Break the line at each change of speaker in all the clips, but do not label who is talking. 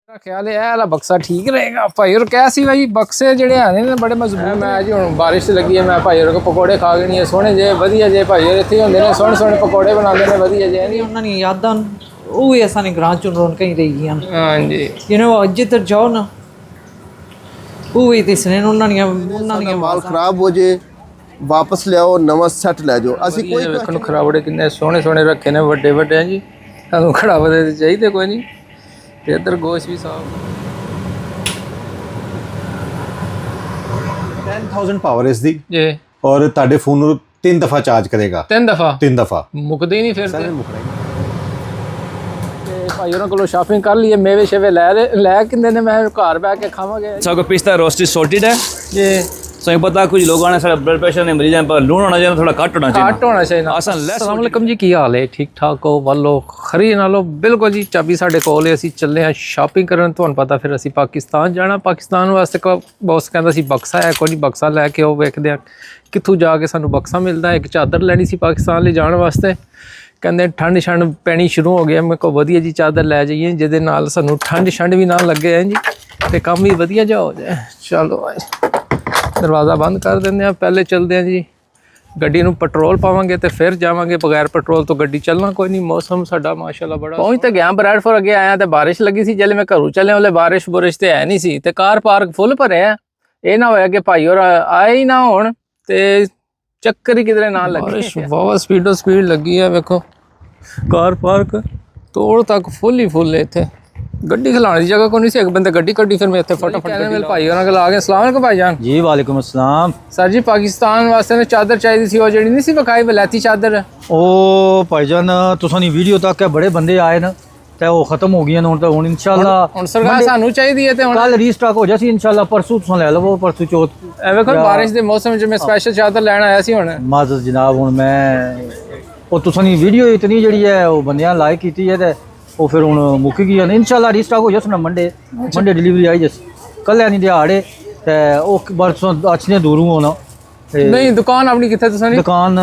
ख्याल है वाला बक्सा ठीक रहेगा भाई और क्या सी भाई बक्से जेडे आने ने बड़े मजबूत मैं जी हुन बारिश लगी है मैं भाई को पकौड़े खा गए नहीं सोहने जे वधिया जे भाई इत्थे हुंदे ने सोहने सोहने पकौड़े बनांदे ने वधिया जे नहीं
उन्हां दी यादां ਉਹ ਵੀ ਅਸਾਂ ਨੇ ਗਰਾਂ ਚੋਂ ਰੌਣਕਾਂ ਹੀ ਰਹੀ ਗਈਆਂ
हां जी
ਜਿੱਧਰ ਜਾਓ ਨਾ ਉਹ ਵੀ ਦਿਸਣੇ ਉਹਨਾਂ ਦੀਆਂ
ਮਾਲ ਖਰਾਬ ਹੋ ਜੇ ਵਾਪਸ ਲਿਆਓ ਨਵਾਂ ਸੈੱਟ ਲੈ ਜਾਓ ਅਸੀਂ ਕੋਈ
ਵੇਖਣ ਨੂੰ ਖਰਾਬੜੇ ਕਿੰਨੇ ਸੋਹਣੇ ਸੋਹਣੇ ਰੱਖੇ ਨੇ ਵੱਡੇ ਵੱਡੇ ਜੀ ਸਾਨੂੰ ਖਰਾਬੜੇ ਤੇ ਚਾਹੀਦੇ ਕੋਈ ਨਹੀਂ ਤੇ ਇੱਧਰ ਗੋਸ਼ ਵੀ ਸਾਫ
10,000 ਪਾਵਰ ਇਸ ਦੀ
ਜੀ
ਔਰ ਤੁਹਾਡੇ ਫੋਨ ਨੂੰ 3 ਦਫਾ ਚਾਰਜ ਕਰੇਗਾ
3
ਦਫਾ
ਮੁੱਕਦੇ ਹੀ ਨਹੀਂ ਫਿਰ ਤੇ ਭਾਈ ਉਹਨਾਂ ਕੋਲੋਂ ਸ਼ਾਪਿੰਗ ਕਰ ਲਈਏ ਮੇਵੇ ਸ਼ੇਵੇ ਲੈ ਕਿੰਨੇ ਨੇ ਮੈਂ ਘਰ ਬੈ ਕੇ ਖਾਵਾਂਗੇ
सबको पिस्ता रोस्टेड सॉल्टेड है
जी
सही पता कुछ लोग आने सारा ब्लड प्रेशर ने मरीज पर लूण होना चाहिए थोड़ा कट होना चाहिए
ਘੱਟ ਹੋਣਾ ਚਾਹੀਦਾ
ਆਸਾਨ ਲੈਸ
अस्सलाम वालेकुम जी ਕੀ ਹਾਲ ਹੈ ਠੀਕ ਠਾਕ ਹੋ ਵੱਲੋ ਖਰੀ ਨਾਲੋ ਬਿਲਕੁਲ ਜੀ ਚਾਬੀ ਸਾਡੇ ਕੋਲ ਹੈ ਅਸੀਂ ਚੱਲੇ ਆ ਸ਼ਾਪਿੰਗ ਕਰਨ ਤੁਹਾਨੂੰ ਪਤਾ ਫਿਰ ਅਸੀਂ ਪਾਕਿਸਤਾਨ ਜਾਣਾ ਪਾਕਿਸਤਾਨ ਵਾਸਤੇ ਬੌਸ ਕਹਿੰਦਾ ਸੀ ਬਕਸਾ ਹੈ ਕੋਈ ਬਕਸਾ ਲੈ ਕੇ ਉਹ ਵੇਖਦੇ ਆ ਕਿੱਥੋਂ ਜਾ ਕੇ ਸਾਨੂੰ ਬਕਸਾ ਮਿਲਦਾ ਇੱਕ ਚਾਦਰ ਲੈਣੀ ਸੀ ਪਾਕਿਸਤਾਨ ਲਈ ਜਾਣ ਵਾਸਤੇ ਕਹਿੰਦੇ ਠੰਡ ਛੰਡ ਪੈਣੀ ਸ਼ੁਰੂ ਹੋ ਗਿਆ ਮੇਰੇ ਕੋਲ ਵਧੀਆ ਜੀ ਚਾਦਰ ਲੈ ਜਾਈਏ ਜਿਹਦੇ ਨਾਲ ਸਾਨੂੰ ਠੰਡ ਛੰਡ ਵੀ ਨਾ ਲੱਗੇ ਹੈ ਜੀ ਤੇ ਕੰਮ ਵੀ ਵਧੀਆ ਜਾ ਹੋ ਜਾਏ ਚਲੋ ਦਰਵਾਜ਼ਾ ਬੰਦ ਕਰ ਦਿੰਦੇ ਆ ਪਹਿਲੇ ਚੱਲਦੇ ਆ ਜੀ ਗੱਡੀ ਨੂੰ ਪੈਟਰੋਲ ਪਾਵਾਂਗੇ ਤੇ ਫਿਰ ਜਾਵਾਂਗੇ ਬਗੈਰ ਪੈਟਰੋਲ ਤੋਂ ਗੱਡੀ ਚੱਲਣਾ ਕੋਈ ਨਹੀਂ ਮੌਸਮ ਸਾਡਾ ਮਾਸ਼ਾਅੱਲਾ ਬੜਾ ਪਹੁੰਚ ਤੇ ਗਿਆ ਬਰੈਡਫੋਰ ਅੱਗੇ ਆਇਆ ਤੇ ਬਾਰਿਸ਼ ਲੱਗੀ ਸੀ ਜਦ ਮੈਂ ਘਰੋਂ ਚੱਲਿਆ ਉਹਲੇ ਬਾਰਿਸ਼ ਬੁਰਿਸ਼ ਤੇ ਹੈ ਨਹੀਂ ਸੀ ਤੇ ਕਾਰ ਪਾਰਕ ਫੁੱਲ ਭਰਿਆ ਇਹ ਨਾ ਹੋਇਆ ਕਿ ਭਾਈ ਹੋਰ ਆਏ ਹੀ ਨਾ ਹੋਣ ਤੇ ਚੱਕਰ ਹੀ ਕਿਧਰੇ ਨਾ ਲੱਗੇ ਬਾਰਿਸ਼ ਬਹੁਤ ਸਪੀਡ ਲੱਗੀ ਹੈ ਵੇਖੋ ਕਾਰ ਪਾਰਕ ਤੋੜ ਤੱਕ ਫੁੱਲ ਹੀ ਫੁੱਲ ਹੈ ਇੱਥੇ ਗੱਡੀ ਖਲਾਉਣ ਦੀ ਜਗ੍ਹਾ ਕੋਈ ਨਹੀਂ ਸੀ ਇੱਕ ਬੰਦੇ ਗੱਡੀ ਕੱਢੀ ਫਿਰ ਮੈਂ ਇੱਥੇ ਫਟਾਫਟ ਮੇਰੇ ਭਾਈ ਉਹਨਾਂ ਕੋਲ ਆ ਗਿਆ अस्सलाम वालेकुम भाईजान
जी वालेकुम अस्सलाम
सर जी पाकिस्तान वास्ते ने चादर चाहिए सी वो जड़ी नहीं सी विखाई वलैती चादर
ਉਹ ਭਾਈਜਾਨ ਤੁਸਾਂ ਦੀ ਵੀਡੀਓ ਤੱਕ ਬੜੇ ਬੰਦੇ ਆਏ ਨਾ ਤੇ ਉਹ ਖਤਮ ਹੋ ਗਈਆਂ ਹੁਣ ਤਾਂ ਹੁਣ ਇਨਸ਼ਾਅੱਲਾ
ਹੁਣ ਸਰਕਾਰ ਸਾਨੂੰ ਚਾਹੀਦੀ ਹੈ ਤੇ ਹੁਣ
ਕੱਲ ਰੀਸਟਾਕ ਹੋ ਜਾਸੀ ਇਨਸ਼ਾਅੱਲਾ ਪਰਸੋਂ ਤੁਸਾਂ ਲੈ ਲਵੋ ਪਰਸੋਂ ਚੌਥ
ਐਵੇਂ ਕੋਈ ਬਾਰਿਸ਼ ਦੇ ਮੌਸਮ ਵਿੱਚ ਮੈਂ ਸਪੈਸ਼ਲ ਚਾਦਰ ਲੈਣ ਆਇਆ ਸੀ ਹੁਣ
ਮਾਜ਼ਰ ਜਨਾਬ ਹੁਣ ਮੈਂ ਉਹ ਤੁਸਾਂ ਦੀ ਵੀਡੀਓ ਇਤਨੀ ਜਿਹੜੀ ਹੈ ਉਹ ਬੰਦਿਆਂ ਲਾਈਕ ਕੀਤੀ ਹੈ ਤੇ ਉਹ ਫਿਰ ਹੁਣ ਮੁੱਕ ਗਈ ਹੈ ਇਨਸ਼ਾਅੱਲਾ ਰੀਸਟਾਕ ਹੋ ਜਾਸਣਾ ਮੰਡੇ ਡਿਲੀਵਰੀ ਆਈ ਜਸ ਕੱਲ ਨਹੀਂ ਦਿਹਾੜੇ ਤੇ ਉਹ ਪਰਸੋਂ ਅੱਛਨੇ ਦੂਰੋਂ ਹੋਣਾ
ਨਹੀਂ ਦੁਕਾਨ ਆਪਣੀ ਕਿੱਥੇ ਤੁਸੀਂ
ਦੁਕਾਨ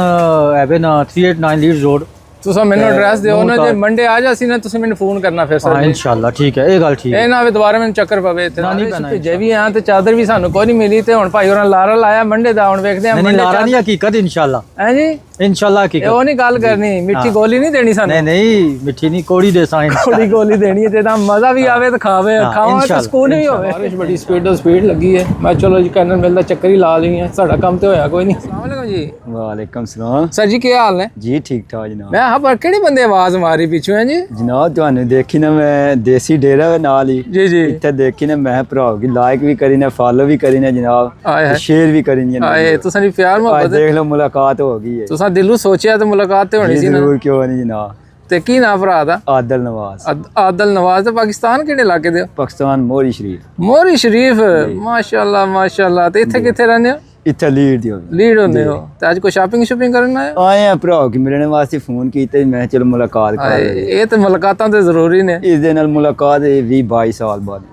ਹੈਵੇ ਨਾ 389 ਲੀਡਸ ਰੋਡ
ਤੁਸੀਂ ਮੈਨੂੰ ਐਡਰੈਸ ਦਿਓ ਨਾ ਜੇ ਮੰਡੇ ਆ ਜਾਸੀ ਨਾ ਤੁਸੀਂ ਮੈਨੂੰ ਫੋਨ ਕਰਨਾ ਫਿਰ
ਹਾਂ
ਸਰ
ਇਨਸ਼ਾਅੱਲਾ ਠੀਕ ਹੈ ਇਹ ਗੱਲ ਠੀਕ ਹੈ
ਇਹ ਨਾ ਹੋਵੇ ਦੁਬਾਰਾ ਮੈਨੂੰ ਚੱਕਰ ਪਵੇ ਇੱਥੇ
ਨਹੀਂ ਪੈਣਾ
ਜੇ ਵੀ ਆ ਤੇ ਚਾਦਰ ਵੀ ਸਾਨੂੰ ਕੋਈ ਨਹੀਂ ਮਿਲੀ ਤੇ ਹੁਣ ਭਾਈ ਹੋਰਾਂ ਲਾਰਾ ਲਾਇਆ ਮੰਡੇ ਦਾ ਹੁਣ ਵੇਖਦੇ ਆ
ਨਹੀਂ ਲਾਰਾ ਨਹੀਂ ਹਕੀਕਤ ਇਨਸ਼ਾਅੱਲਾ
ਹੈ ਜੀ
ਇਨਸ਼ਾਅੱਲਾ ਹਕੀਕਤ
ਉਹ ਨਹੀਂ ਗੱਲ ਕਰਨੀ ਮਿੱਠੀ ਗੋਲੀ ਨਹੀਂ ਦੇਣੀ ਸਾਨੂੰ
ਨਹੀਂ ਮਿੱਠੀ ਨਹੀਂ ਕੋੜੀ ਦੇ ਸਾਈਂ
ਥੋੜੀ ਗੋਲੀ ਦੇਣੀ ਹੈ ਤੇ ਤਾਂ ਮਜ਼ਾ ਵੀ ਆਵੇ ਤੇ ਖਾਵੇ ਖਾਵਾਂ ਤੇ ਸਕੂਨ ਵੀ ਹੋਵੇ ਬਾਰਿਸ਼ ਬੜੀ ਸਪੀਡ ਲੱਗੀ ਹੈ ਮੈਂ ਚਲੋ ਜੀ ਕੈਨਨ ਮਿਲਦਾ ਚੱਕਰ ਹੀ ਲਾ ਲਈ ਹੈ ਸਾਡਾ ਕੰਮ ਤੇ ਹੋਇਆ ਕੋਈ ਨਹੀਂ अस्सलाम वालेकुम जी
वालेकुम सलाम
सर जी ਕੀ ਹਾਲ ਨੇ
जी ठीक ठाक जनाब
ਮੈਂ ਹਾਂ ਪਰ ਕਿਹੜੇ ਬੰਦੇ ਆਵਾਜ਼ ਮਾਰੀ ਪਿੱਛੋਂ ਹੈ ਜੀ
जनाब ਤੁਹਾਨੂੰ ਦੇਖੀ ਨਾ ਮੈਂ ਦੇਸੀ ਡੇਰਾ ਨਾਲ ਹੀ
ਜੀ ਜੀ
ਇੱਥੇ ਦੇਖੀ ਨਾ ਮੈਂ ਭਰਾ ਕੀ ਲਾਈਕ ਵੀ ਕਰੀ ਨਾ ਫਾਲੋ ਵੀ ਕਰੀ ਨਾ ਜਨਾਬ
ਆਏ
ਤੇ ਸ਼ੇਅਰ ਵੀ ਕਰੀ ਨਾ
ਆਏ ਤੁਸੀਂ ਦੀ ਪਿਆਰ
ਅੱਜ
ਮੁਹੱਬਤ
ਦੇਖ ਲਓ ਮੁਲਾਕਾਤ ਹੋ ਗਈ ਹੈ
ਤੁਸੀਂ ਦਿਲੋਂ ਸੋਚਿਆ ਤੇ ਮੁਲਾਕਾਤ ਤੇ ਹੋਣੀ ਸੀ ਨਾ
ਜ਼ਰੂਰ ਕਿਉਂ ਨਹੀਂ ਜਨਾਬ
ਤੇ ਕੀ ਨਾਮ ਭਰਾ ਦਾ
ਆਦਲ ਨਵਾਜ਼
ਆਦਲ ਨਵਾਜ਼ ਤੇ ਪਾਕਿਸਤਾਨ ਕਿਹੜੇ ਇਲਾਕੇ ਦੇ
ਪਾਕਿਸਤਾਨ ਮੋਰੀ ਸ਼ਰੀਫ
ਮੋਰੀ ਸ਼ਰੀਫ ਮਾਸ਼ਾਅੱਲਾ ਤੇ ਇੱਥੇ ਕਿੱਥੇ ਰਹਿੰਦੇ ਹੋ
ਇੱਥੇ ਲੀਡ ਦਿਓ
ਲੀਡ ਹੁੰਦੇ ਹੋ ਤੇ ਅੱਜ ਕੋਈ ਸ਼ਾਪਿੰਗ ਕਰਨ ਆਏ
ਆਏ ਆ ਭਰਾ ਕੀ ਮਿਲਣ ਵਾਸਤੇ ਫੋਨ ਕੀਤਾ ਮੈਂ ਚਲੋ ਮੁਲਾਕਾਤ ਕਰ
ਇਹ ਤੇ ਮੁਲਾਕਾਤਾਂ ਤੇ ਜ਼ਰੂਰੀ ਨੇ
ਇਸ ਦੇ ਨਾਲ ਮੁਲਾਕਾਤ 20-22 ਸਾਲ ਬਾਅਦ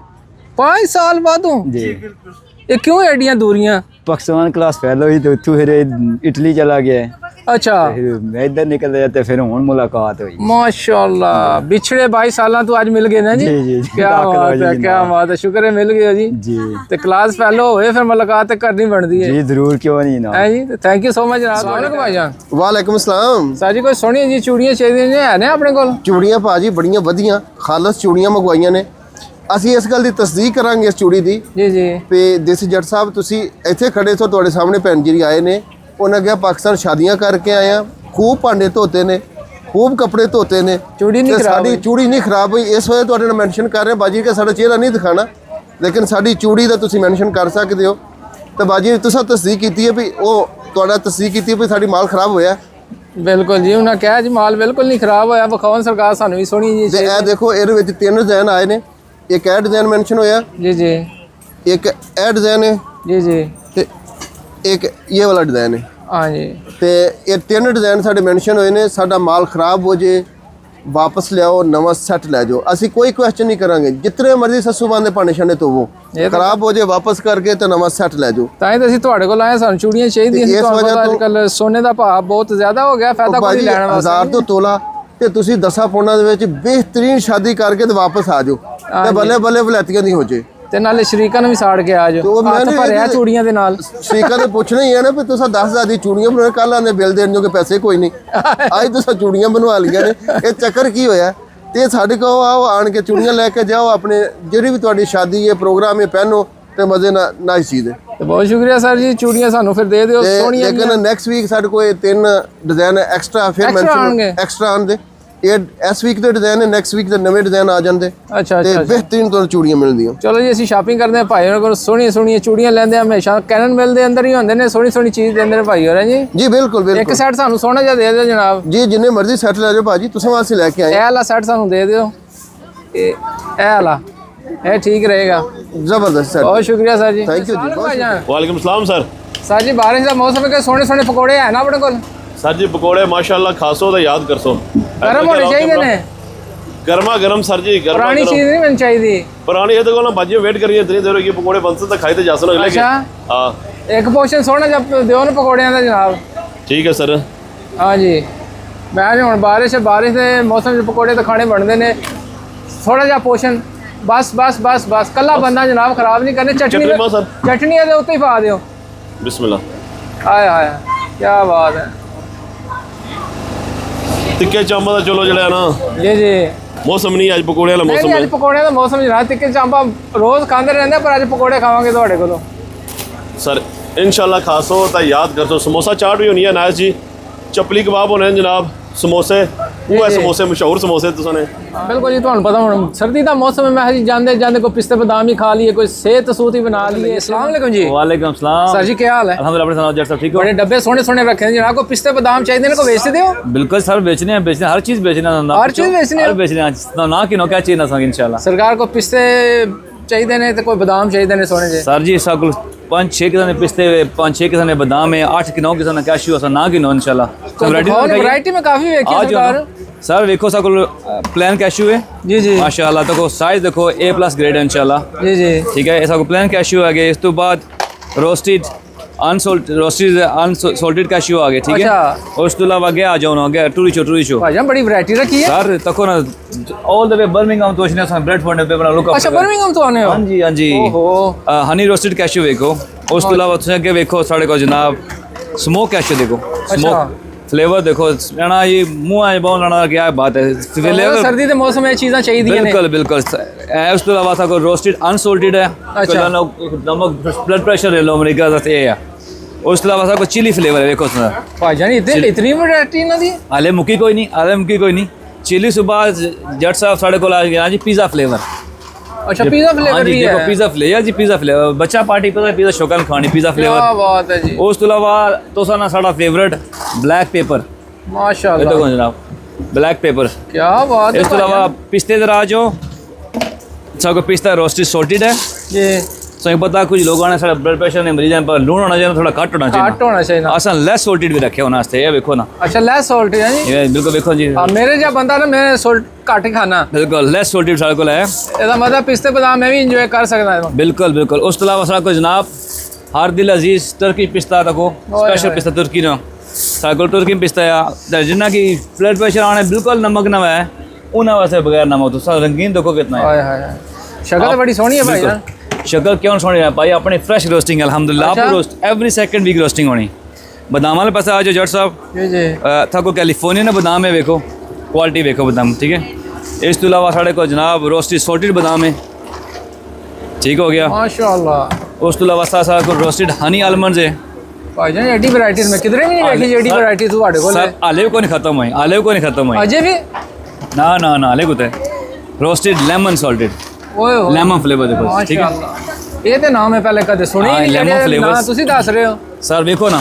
5 ਸਾਲ ਬਾਅਦੋਂ
ਜੀ
ਇਹ ਕਿਉਂ ਐਡੀਆਂ ਦੂਰੀਆਂ
ਪਾਕਿਸਤਾਨ ਕਲਾਸ ਫੈਲ ਹੋਈ ਤੇ ਉੱਥੋਂ ਫਿਰ ਇਟਲੀ ਚਲਾ ਗਿਆ
ਅੱਛਾ
ਫਿਰ ਮੈਂ ਇੱਧਰ ਨਿਕਲ ਗਿਆ ਤੇ ਫਿਰ ਹੁਣ ਮੁਲਾਕਾਤ ਹੋਈ
ਮਾਸ਼ਾਅੱਲਾ ਵਿਛੜੇ 22 ਸਾਲਾਂ ਤੋਂ ਅੱਜ ਮਿਲ ਗਏ ਨਾ ਜੀ
ਜੀ
ਕੀ ਬਾਤ ਹੈ ਸ਼ੁਕਰ ਹੈ ਮਿਲ ਗਏ ਜੀ
ਜੀ
ਤੇ ਕਲਾਸ ਫੈਲੋ ਹੋਏ ਫਿਰ ਮੁਲਾਕਾਤ ਤੇ ਕਰਨੀ ਬਣਦੀ ਹੈ
ਜੀ ਜ਼ਰੂਰ ਕਿਉਂ ਨਹੀਂ ਨਾ
ਹੈ ਜੀ ਤੇ ਥੈਂਕ ਯੂ ਸੋ ਮਚ अस्सलाम वालेकुम भाईजान
ਵਾਲੇਕੁਮ ਅਸਲਾਮ
ਸਾਜੀ ਕੋਈ ਸੋਹਣੀਆਂ ਜੀ ਚੂੜੀਆਂ ਚਾਹੀਦੀਆਂ ਨੇ ਹੈ ਨੇ ਆਪਣੇ ਕੋਲ
ਚੂੜੀਆਂ ਭਾਜੀ ਬੜੀਆਂ ਵਧੀਆਂ ਖਾਲਸ ਚੂੜੀਆਂ ਮੰਗਵਾਈਆਂ ਨੇ ਅਸੀਂ ਇਸ ਗੱਲ ਦੀ ਤਸਦੀਕ ਕਰਾਂਗੇ ਇਸ ਚੂੜੀ ਦੀ
ਜੀ ਜੀ
ਤੇ ਦੇਸੀ ਜੱਟ ਸਾਹਿਬ ਤੁਸੀਂ ਇੱਥੇ ਖੜੇ ਤੋਂ ਤੁਹਾਡੇ ਸਾਹਮਣੇ ਭੈਣ ਜੀ ਆਏ ਨੇ ਉਹਨਾਂ ਕਿਹਾ ਪਾਕਿਸਤਾਨ ਸ਼ਾਦੀਆਂ ਕਰਕੇ ਆਏ ਆ ਖੂਬ ਭਾਂਡੇ ਧੋਤੇ ਨੇ ਖੂਬ ਕੱਪੜੇ ਧੋਤੇ ਨੇ
ਚੂੜੀ ਨਹੀਂ
ਤੇ
ਖਰਾਬ
ਸਾਡੀ ਚੂੜੀ ਨਹੀਂ ਖਰਾਬ ਹੋਈ ਇਸ ਵਜ੍ਹਾ ਤੁਹਾਡੇ ਨਾਲ ਮੈਂਸ਼ਨ ਕਰ ਰਹੇ ਬਾਜੀ ਕਿ ਸਾਡਾ ਚਿਹਰਾ ਨਹੀਂ ਦਿਖਾਣਾ ਲੇਕਿਨ ਸਾਡੀ ਚੂੜੀ ਦਾ ਤੁਸੀਂ ਮੈਂਸ਼ਨ ਕਰ ਸਕਦੇ ਹੋ ਤਾਂ ਬਾਜੀ ਤੁਸੀਂ ਤਸਦੀਕ ਕੀਤੀ ਹੈ ਵੀ ਉਹ ਤੁਹਾਡਾ ਤਸਦੀਕ ਕੀਤੀ ਵੀ ਸਾਡੀ ਮਾਲ ਖਰਾਬ ਹੋਇਆ
ਬਿਲਕੁਲ ਜੀ ਉਹਨਾਂ ਕਿਹਾ ਜੀ ਮਾਲ ਬਿਲਕੁਲ ਨਹੀਂ ਖਰਾਬ ਹੋਇਆ ਵਿਖਾਉਣ ਸਰਕਾਰ ਸਾਨੂੰ ਵੀ ਸੋਹਣੀ ਜੀ
ਤੇ ਇਹ ਦੇਖੋ ਇਹਦੇ ਵਿੱਚ 3 ਡਿਜ਼ਾਈਨ ਆਏ ਨੇ ਇੱਕ ਇਹ ਡਿਜ਼ਾਈਨ ਮੈਂਸ਼ਨ ਹੋਇਆ
ਜੀ ਜੀ
ਇੱਕ ਇਹ ਡਿਜ਼ਾਈਨ ਹੈ
ਜੀ ਜੀ
ਤੇ ਇੱਕ ਇਹ ਵਾਲਾ ਡਿਜ਼ਾਈਨ ਹੈ
ਹਾਂ ਜੀ
ਤੇ ਇਹ 3 ਡਿਜ਼ਾਈਨ ਸਾਡੇ ਮੈਂਸ਼ਨ ਹੋਏ ਨੇ ਸਾਡਾ ਮਾਲ ਖਰਾਬ ਹੋ ਜੇ ਵਾਪਸ ਲਿਆਓ ਨਵਾਂ ਸੈੱਟ ਲੈ ਜਾਓ ਅਸੀਂ ਕੋਈ ਕੁਐਸਚਨ ਨਹੀਂ ਕਰਾਂਗੇ ਜਿਤਨੇ ਮਰਜ਼ੀ ਸੱਸੂ ਬੰਦੇ ਭਾਣੇ ਛਾਣੇ ਧੋਵੋ ਖਰਾਬ ਹੋ ਜੇ ਵਾਪਸ ਕਰਕੇ ਤੇ ਨਵਾਂ ਸੈੱਟ ਲੈ ਜਾਓ
ਤਾਂ ਹੀ ਤਾਂ ਅਸੀਂ ਤੁਹਾਡੇ ਕੋਲ ਆਏ ਸਾਨੂੰ ਚੂੜੀਆਂ ਚਾਹੀਦੀਆਂ ਸੀ
ਇਸ
ਤੁਹਾਨੂੰ
ਵਜ੍ਹਾ
ਪਤਾ
ਤੋਂ
ਅੱਜ ਕੱਲ ਸੋਨੇ ਦਾ ਭਾਅ ਬਹੁਤ ਜ਼ਿਆਦਾ ਹੋ ਗਿਆ ਫਾਇਦਾ ਕੋਈ ਲੈਣ ਵਾਸਤੇ
1000 ਤੋਂ ਤੋਲਾ ਤੇ ਤੁਸੀਂ 10 ਪੌਂਡਾਂ ਦੇ ਵਿੱਚ ਬਿਹਤਰੀਨ ਸ਼ਾਦੀ ਕਰਕੇ ਤੇ ਵਾਪਸ ਆ ਜਾਓ ਤੇ ਬੱਲੇ ਬੱਲੇ ਵਲੈਤੀਆਂ ਦੀ ਹੋ ਜੇ
ਤੇ ਨਾਲੇ ਸ਼ਰੀਕਾਂ ਨੂੰ ਵੀ ਸਾੜ ਕੇ ਆ
ਤੇ
ਜਾਓ
ਉਹ ਮੈਂ
ਹੱਥ
ਨਹੀਂ
ਭਰਿਆ ਚੂੜੀਆਂ ਦੇ ਨਾਲ
ਸ਼ਰੀਕਾਂ ਨੇ ਪੁੱਛਣਾ ਹੀ ਹੈ ਨਾ ਵੀ ਤੁਸੀਂ 10,000 ਦੀ ਚੂੜੀਆਂ ਬਣਾਉਣੇ ਕੱਲ ਆਂਦੇ ਬਿੱਲ ਦੇਣ ਜੋਗੇ ਪੈਸੇ ਕੋਈ ਨਹੀਂ ਅੱਜ ਤੁਸੀਂ ਚੂੜੀਆਂ ਬਣਵਾ ਲਈਆਂ ਨੇ ਇਹ ਚੱਕਰ ਕੀ ਹੋਇਆ ਤੇ ਸਾਡੇ ਕੋਲ ਆਓ ਆਣ ਕੇ ਚੂੜੀਆਂ ਲੈ ਕੇ ਜਾਓ ਆਪਣੇ ਜਿਹੜੀ ਵੀ ਤੁਹਾਡੀ ਸ਼ਾਦੀ ਹੈ ਪ੍ਰੋਗਰਾਮ ਹੈ ਪਹਿਨੋ ਤੇ ਮਜ਼ੇ ਨਾਲ ਨਾਈਸ ਚੀਜ਼ ਹੈ
ਤੇ ਬਹੁਤ ਸ਼ੁਕਰੀਆ ਸਰ ਜੀ ਚੂੜੀਆਂ ਸਾਨੂੰ ਫਿਰ ਦੇ ਦਿਓ
ਤੇ
ਸੋਹਣੀਆਂ
ਲੇਕਿਨ ਨੈਕਸਟ ਵੀਕ ਸਾਡੇ ਕੋਲ 3 ਡਿਜ਼ਾਈਨ ਐਕਸਟਰਾ ਫਿਰ
Extra
ਮੈਂਸ਼ਨ
ਆਉਣਗੇ?
ਐਕਸਟਰਾ ਆਉਣਗੇ ਇਹ ਇਸ ਵੀਕ ਦੇ ਡਿਜ਼ਾਈਨ ਹੈ ਨੈਕਸਟ ਵੀਕ ਦੇ ਨਵੇਂ ਡਿਜ਼ਾਈਨ ਆ ਜਾਂਦੇ
ਅੱਛਾ
ਤੇ
ਅੱਛਾ
ਬਿਹਤਰੀਨ ਤੁਹਾਨੂੰ ਚੂੜੀਆਂ ਮਿਲਦੀਆਂ
ਚਲੋ ਜੀ ਅਸੀਂ ਸ਼ਾਪਿੰਗ ਕਰਦੇ ਹਾਂ ਭਾਈ ਉਹਨਾਂ ਕੋਲ ਸੋਹਣੀਆਂ ਸੋਹਣੀਆਂ ਚੂੜੀਆਂ ਲੈਂਦੇ ਹਾਂ ਹਮੇਸ਼ਾ ਕੈਨਨ ਮਿਲ ਦੇ ਅੰਦਰ ਹੀ ਹੁੰਦੇ ਨੇ ਸੋਹਣੀ ਸੋਹਣੀ ਚੀਜ਼ ਦਿੰਦੇ ਨੇ ਭਾਈ ਹੋਰਾਂ ਜੀ
ਜੀ ਬਿਲਕੁਲ
ਇੱਕ
ਬਿਲਕੁਲ
ਸੈਟ ਸਾਨੂੰ ਸੋਹਣਾ ਜਿਹਾ ਦੇ ਦਿਓ ਜਨਾਬ
ਜੀ ਜਿੰਨੇ ਮਰਜ਼ੀ ਸੈੱਟ ਲੈ ਜਾਓ ਭਾਜੀ ਤੁਸੀਂ ਵਾਸਤੇ ਲੈ ਕੇ ਆਏ
ਇਹ ਵਾਲਾ ਸੈਟ ਸਾਨੂੰ ਦੇ ਦਿਓ ਇਹ ਵਾਲਾ ਇਹ ਠੀਕ ਰਹੇਗਾ
ਜ਼ਬਰਦस्त ਸੈੱਟ
ਬਹੁਤ ਸ਼ੁਕਰੀਆ ਸਰ ਜੀ
Thank you ਜੀ, ਬਹੁਤ
वालेकुम सलाम सर
ਸਰ ਜੀ ਬਾਰਿਸ਼ ਦਾ ਮੌਸਮ ਹੈ ਕਿ ਸੋਹਣੇ ਸੋਹਣੇ ਪਕੌੜੇ ਹੈ ਨਾ ਆਪਣੇ ਕੋਲ
सर जी पकौड़े माशाल्लाह खासो तो याद करसो
ਗਰਮ ਹੋਣੇ ਚਾਹੀਦੇ ਨੇ
गर्मा गर्म सर जी गर्मा
ਪੁਰਾਣੀ
गर्म
ਚੀਜ਼ ਨਹੀਂ ਮੈਨੂੰ ਚਾਹੀਦੀ
पुरानी है तो ना भाजी वेट करिए इतनी देर होगी पकौड़े बनते तो खाई तो जा सको
अच्छा
हाँ
ਇੱਕ ਪੋਰਸ਼ਨ ਸੋਹਣਾ ਜਿਹਾ ਦਿਓ ਨਾ ਪਕੌੜਿਆਂ ਦਾ ਜਨਾਬ
ठीक है सर
ਹਾਂਜੀ ਮੈਂ ਜੀ ਹੁਣ ਬਾਰਿਸ਼ ਦੇ ਮੌਸਮ 'ਚ ਪਕੌੜੇ ਤਾਂ ਖਾਣੇ ਬਣਦੇ ਨੇ ਥੋੜਾ ਜਿਹਾ ਪੋਰਸ਼ਨ ਬਸ ਕੱਲਾ ਬੰਦਾ ਜਨਾਬ ਖਰਾਬ ਨਹੀਂ ਕਰਨੇ
चटनी में सर
ਚਟਨੀਆਂ ਦੇ ਉੱਤੇ ਹੀ ਪਾ ਦਿਓ
बिस्मिल्लाह
ਆਏ ਹਾਏ ਕੀ ਬਾਤ ਹੈ
टिक्के चांबा का चलो जड़ा है ना
ਜੀ ਜੀ
मौसम नहीं अज पकौड़े वाला
ਨਹੀਂ
मौसम
ਜੀ,
है
ਅੱਜ ਪਕੌੜਿਆਂ ਦਾ ਮੌਸਮ ਜਨਾਬ ਟਿੱਕੇ ਚਾਂਪਾ ਰੋਜ਼ ਖਾਂਦੇ ਰਹਿੰਦੇ ਪਰ ਅੱਜ ਪਕੌੜੇ ਖਾਵਾਂਗੇ ਤੁਹਾਡੇ ਕੋਲੋਂ
सर इंशाल्लाह खासो तो याद करसो समोसा चाट भी होनी है नायस जी चपली कबाब होने हैं जनाब समोसे वो है
जी।
समोसे मशहूर समोसे तुसने
ਬਿਲਕੁਲ ਜੀ ਤੁਹਾਨੂੰ ਪਤਾ ਹੁਣ ਸਰਦੀ ਦਾ ਮੌਸਮ ਹੈ ਮੈਂ ਜੀ ਜਾਂਦੇ ਕੋਈ ਪਿਸਤੇ ਬਦਾਮ ਹੀ ਖਾ ਲਈਏ ਕੋਈ ਸਿਹਤ ਸੂਤ ਹੀ ਬਣਾ ਲਈਏ अस्सलाम वालेकुम जी
वालेकुम सलाम
सर जी क्या हाल है
अल्हम्दुलिल्लाह अपने सुनाओ जट सब ठीक हो
बड़े डब्बे सोने सोने रखे हैं जनाब को पिस्ते बादाम चाहिए को बेच दे हो
बिल्कुल सर बेचने हैं हर चीज बेचना है
हर चीज बेचनी है?
हर बेचने हैं ना कि नो क्या चाहिए ना संग इंशाल्लाह
सरकार को पिस्ते चाहिए ने तो कोई बादाम चाहिए ने सोने जे
सर जी सब 5-6 किस्म के पिस्ते 5-6 किस्म के बादाम है 8-9 किस्म का कैश्यू है ना कि नो इंशाल्लाह
वैरायटी में काफी देखी है सरकार
सर देखो सब प्लान कैश्यू है
जी जी
माशाल्लाह देखो साइज देखो A+ ग्रेड है इंशाल्लाह
जी जी
ठीक है ऐसा को प्लान कैश्यू आ गए इस तो बाद रोस्टेड अनसोल्टेड कैश्यू आ गए ठीक है
अच्छा।
और उस तो अलावा गया आ जाओ ना गया टूरी शो
भाईजान बड़ी वैरायटी रखी है
सर तको ना ऑल द वे बर्मिंघम तो इसने ब्रेडफोर्ड पे बना लुक
अच्छा बर्मिंघम तो आने हो
हाँ जी
ओहो
हनी रोस्टेड कैश्यू देखो उस तो अलावा तुम अगे देखो साढ़े को जनाब स्मोक कैश्यू देखो स्मोक फ्लेवर देखो ना ये मुंह आए बहुत लाना क्या बात है फ्लेवर
सर्दी के मौसम में चीज़ें चाहिए
बिल्कुल बिल्कुल उस तो अलावा को रोस्टेड अनसोल्टेड है
अच्छा।
नमक ब्लड प्रेशर ले लो अमेरिका का ये है उस तो अलावा को चिली फ्लेवर है देखो उसमें
भाईजान इतनी वैरायटी ना दी
हाले मुकी कोई नहीं चिली सुबह जट साहब साढ़े को आ गया जी पिज़्ज़ा फ्लेवर
अच्छा पिज़्ज़ा
हाँ
फ्लेवर
जी
भी
देखो
है
पिज़्ज़ा फ्लेवर जी पिज़्ज़ा फ्लेवर बच्चा पार्टी पे पिज़्ज़ा शौकन खानी पिज़्ज़ा
क्या
फ्लेवर
बात है जी
उस तो अलावा तो साना साड़ा फेवरेट ब्लैक पेपर
माशाल्लाह
देखो जनाब ब्लैक पेपर
क्या बात है
इस तो अलावा पिस्ते दरा जो सबको पिस्ता रोस्टेड सॉल्टेड है
जी
सो पता कुछ लोग आने साढ़े ब्लड प्रेशर ने मरीज पर लूण होना चाहिए थोड़ा कट होना चाहिए
काट होना चाहिए ना
असन लेस सॉल्टेड भी रखे होना ये देखो ना
अच्छा लेस सॉल्ट है जी
ये बिल्कुल देखो जी
मेरे जो बंदा ना मैंने सॉल्ट घट ही खाना
बिल्कुल लेस सॉल्टेड साढ़े को है
ਇਹਦਾ मतलब पिस्ते बादाम मैं भी इंजॉय कर सकता हूं
बिल्कुल बिल्कुल उस तो अलावा साढ़े को जनाब हर दिल अजीज टर्की पिस्ता रखो स्पेशल पिस्ता तुर्की ना साढ़े को तुर्की पिस्ता है जिन्ना की ब्लड प्रेशर आने बिल्कुल नमक ना है उन्हें वैसे बगैर नमक तो सब रंगीन देखो कितना है
हाय हाय शक्ल तो बड़ी सोहनी है भाई ना
शक्ल क्यों सोनी है भाई अपने फ्रेश रोस्टिंग अल्हम्दुलिल्लाह
अच्छा।
आप roast every second week roasting होनी बादाम वाले पास आ जाओ जट साहब
जी जी
था को कैलिफोर्निया ने बादाम है देखो क्वालिटी देखो बादाम ठीक है इस तो अलावा साढ़े को जनाब रोस्टेड सॉल्टेड बादाम है ठीक हो गया
माशाल्लाह
उस तो अलावा साथ को रोस्टेड हनी आलमंड्स है
भाईजान एडी वैरायटीज में किधरे भी नहीं देखी एडी वैरायटी ਤੁਹਾਡੇ ਕੋਲ
सर आले को नहीं खत्म हुई आले को नहीं खत्म हुई
अजय भी
ना ना ना आले को रोस्टेड लेमन सॉल्टेड
ओए हो
लेमन फ्लेवर देखो ठीक है
माशाल्लाह ਇਹ ਤੇ ਨਾਮ ਹੈ ਪਹਿਲੇ ਕਦੇ ਸੁਣੀ
हाँ,
ਨਹੀਂ
lemon
ਜਿਹੜੇ
flavors।
ਨਾ ਤੁਸੀਂ ਦੱਸ ਰਹੇ ਹੋ
सर देखो ना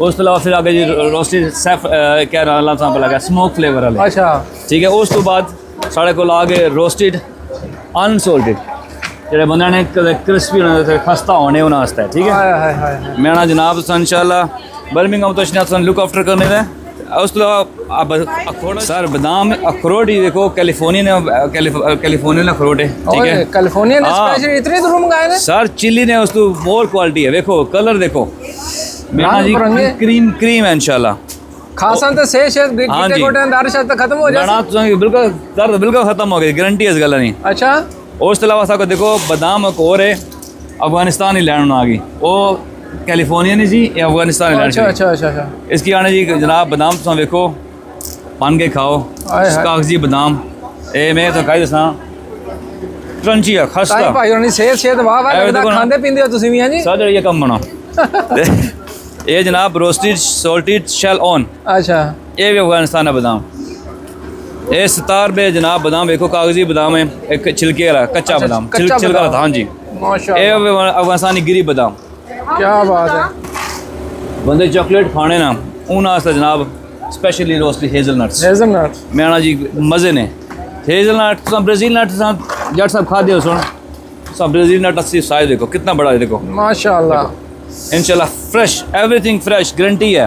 उस तो अलावा फिर आगे जी रोस्टेड सैफ क्या नाम सांप लगा स्मोक फ्लेवर वाले
अच्छा
ठीक है उस तो बाद साढ़े को आ गए रोस्टेड अनसोल्टेड जेह्ड़े बंदे ने क्रिस्पी होने ते खस्ता होने होना वास्ते ठीक है
हाय हाय हाय
मैं ना जनाब इंशाल्लाह बर्मिंघम तो इसने लुक आफ्टर करने दे उस तो अलावा अखरोट सर बादाम अखरोट ही देखो कैलिफोर्निया अखरोट है ठीक है
कैलिफोर्निया ने
हाँ।
स्पेशल इतने दूर मंगाए ने
सर चिल्ली ने उस तो मोर क्वालिटी है देखो कलर देखो मेरा
रंग
जी
बिरंगे।
क्रीम क्रीम है इंशाल्लाह
ਖਾਸਾਂ ਤੇ ਸੇ ਸ਼ੇਰ ਗਿੱਟੇ ਗੋਟਿਆਂ ਦਾ ਦਰਦ ਤਾਂ ਖਤਮ ਹੋ
मैं
ਜਾਏ।
ना तुसें बिल्कुल दर्द बिल्कुल खत्म हो गई, गारंटी इस गल्ला नहीं।
अच्छा
उस तो अलावा साको देखो बादाम एक और है, अफगानिस्तान ही लैंड आ गई, वो कैलिफोर्निया नहीं जी, ये अफगानिस्तान ही लैंड
अच्छा अच्छा अच्छा अच्छा
इसकी आने जी जनाब बादाम तुम देखो बन के खाओ,
हाय हाय।
कागजी बादाम ए मैं तो कही दसा क्रंची है
ਤਾਈ
खस्ता
ਭਾਈ ਹੋਣੀ ਸਿਹਤ ਵਾਹ ਵਾਹ
ਐਵੇਂ
ਲੱਗਦਾ
ਦੇਖੋ ਨਾ।
ਖਾਂਦੇ ਪੀਂਦੇ ਹੋ ਤੁਸੀਂ ਵੀ ਹਾਂ ਜੀ।
सारा ये कम बना ये जनाब रोस्टेड सॉल्टेड शेल ऑन,
अच्छा
ये भी अफगानिस्तान है बादाम। ये 17 रुपये जनाब बादाम देखो, कागजी बादाम है, एक छिलके वाला कच्चा बादाम,
कच्चा
छिलका
बादाम।
हाँ जी,
माशाल्लाह
ये अफगानिस्तानी गिरी बादाम।
क्या बात है।
बंदे चॉकलेट खाने ना उन्हें जनाब स्पेशली रोस्टेड हेज़लनट्स
हेज़लनट
मैं ना जी मज़े ने हेज़लनट तो ब्राज़ील नट जट सब खा दियो सुन सब ब्राज़ील नट 80 साइज देखो कितना बड़ा है, देखो
माशाल्लाह
इंशाल्लाह फ्रेश एवरीथिंग फ्रेश गारंटी है।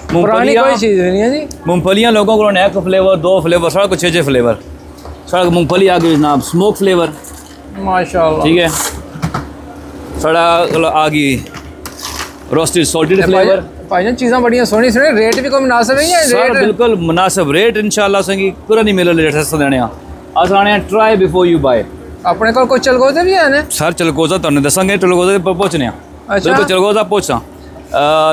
पुरानी कोई चीज़ नहीं है जी।
मूंगफलियाँ लोगों को एक फ्लेवर 2 फ्लेवर सारा कुछ 6 फ्लेवर, सारा मूंगफली आ गई जनाब स्मोक फ्लेवर,
माशाल्लाह
ठीक है, सारा आ गई रोस्टेड सॉल्टेड फ्लेवर।
भाईजान चीज़ां बड़ियां सोहनी सोहनी, रेट भी कोई मुनासिब है या
सारा
रेट
बिल्कुल मुनासिब रेट इंशाल्लाह संगी पूरा नहीं मिले रेट सस्ता देने अस आने ट्राई बिफोर यू बाय।
अपने को कुछ चलगोजे भी है ने?
सर चलगोजा तुहानू दसांगे, चलगोजा पर पहुंचने
अच्छा।
बिल्कुल चलगोजा पहुंचा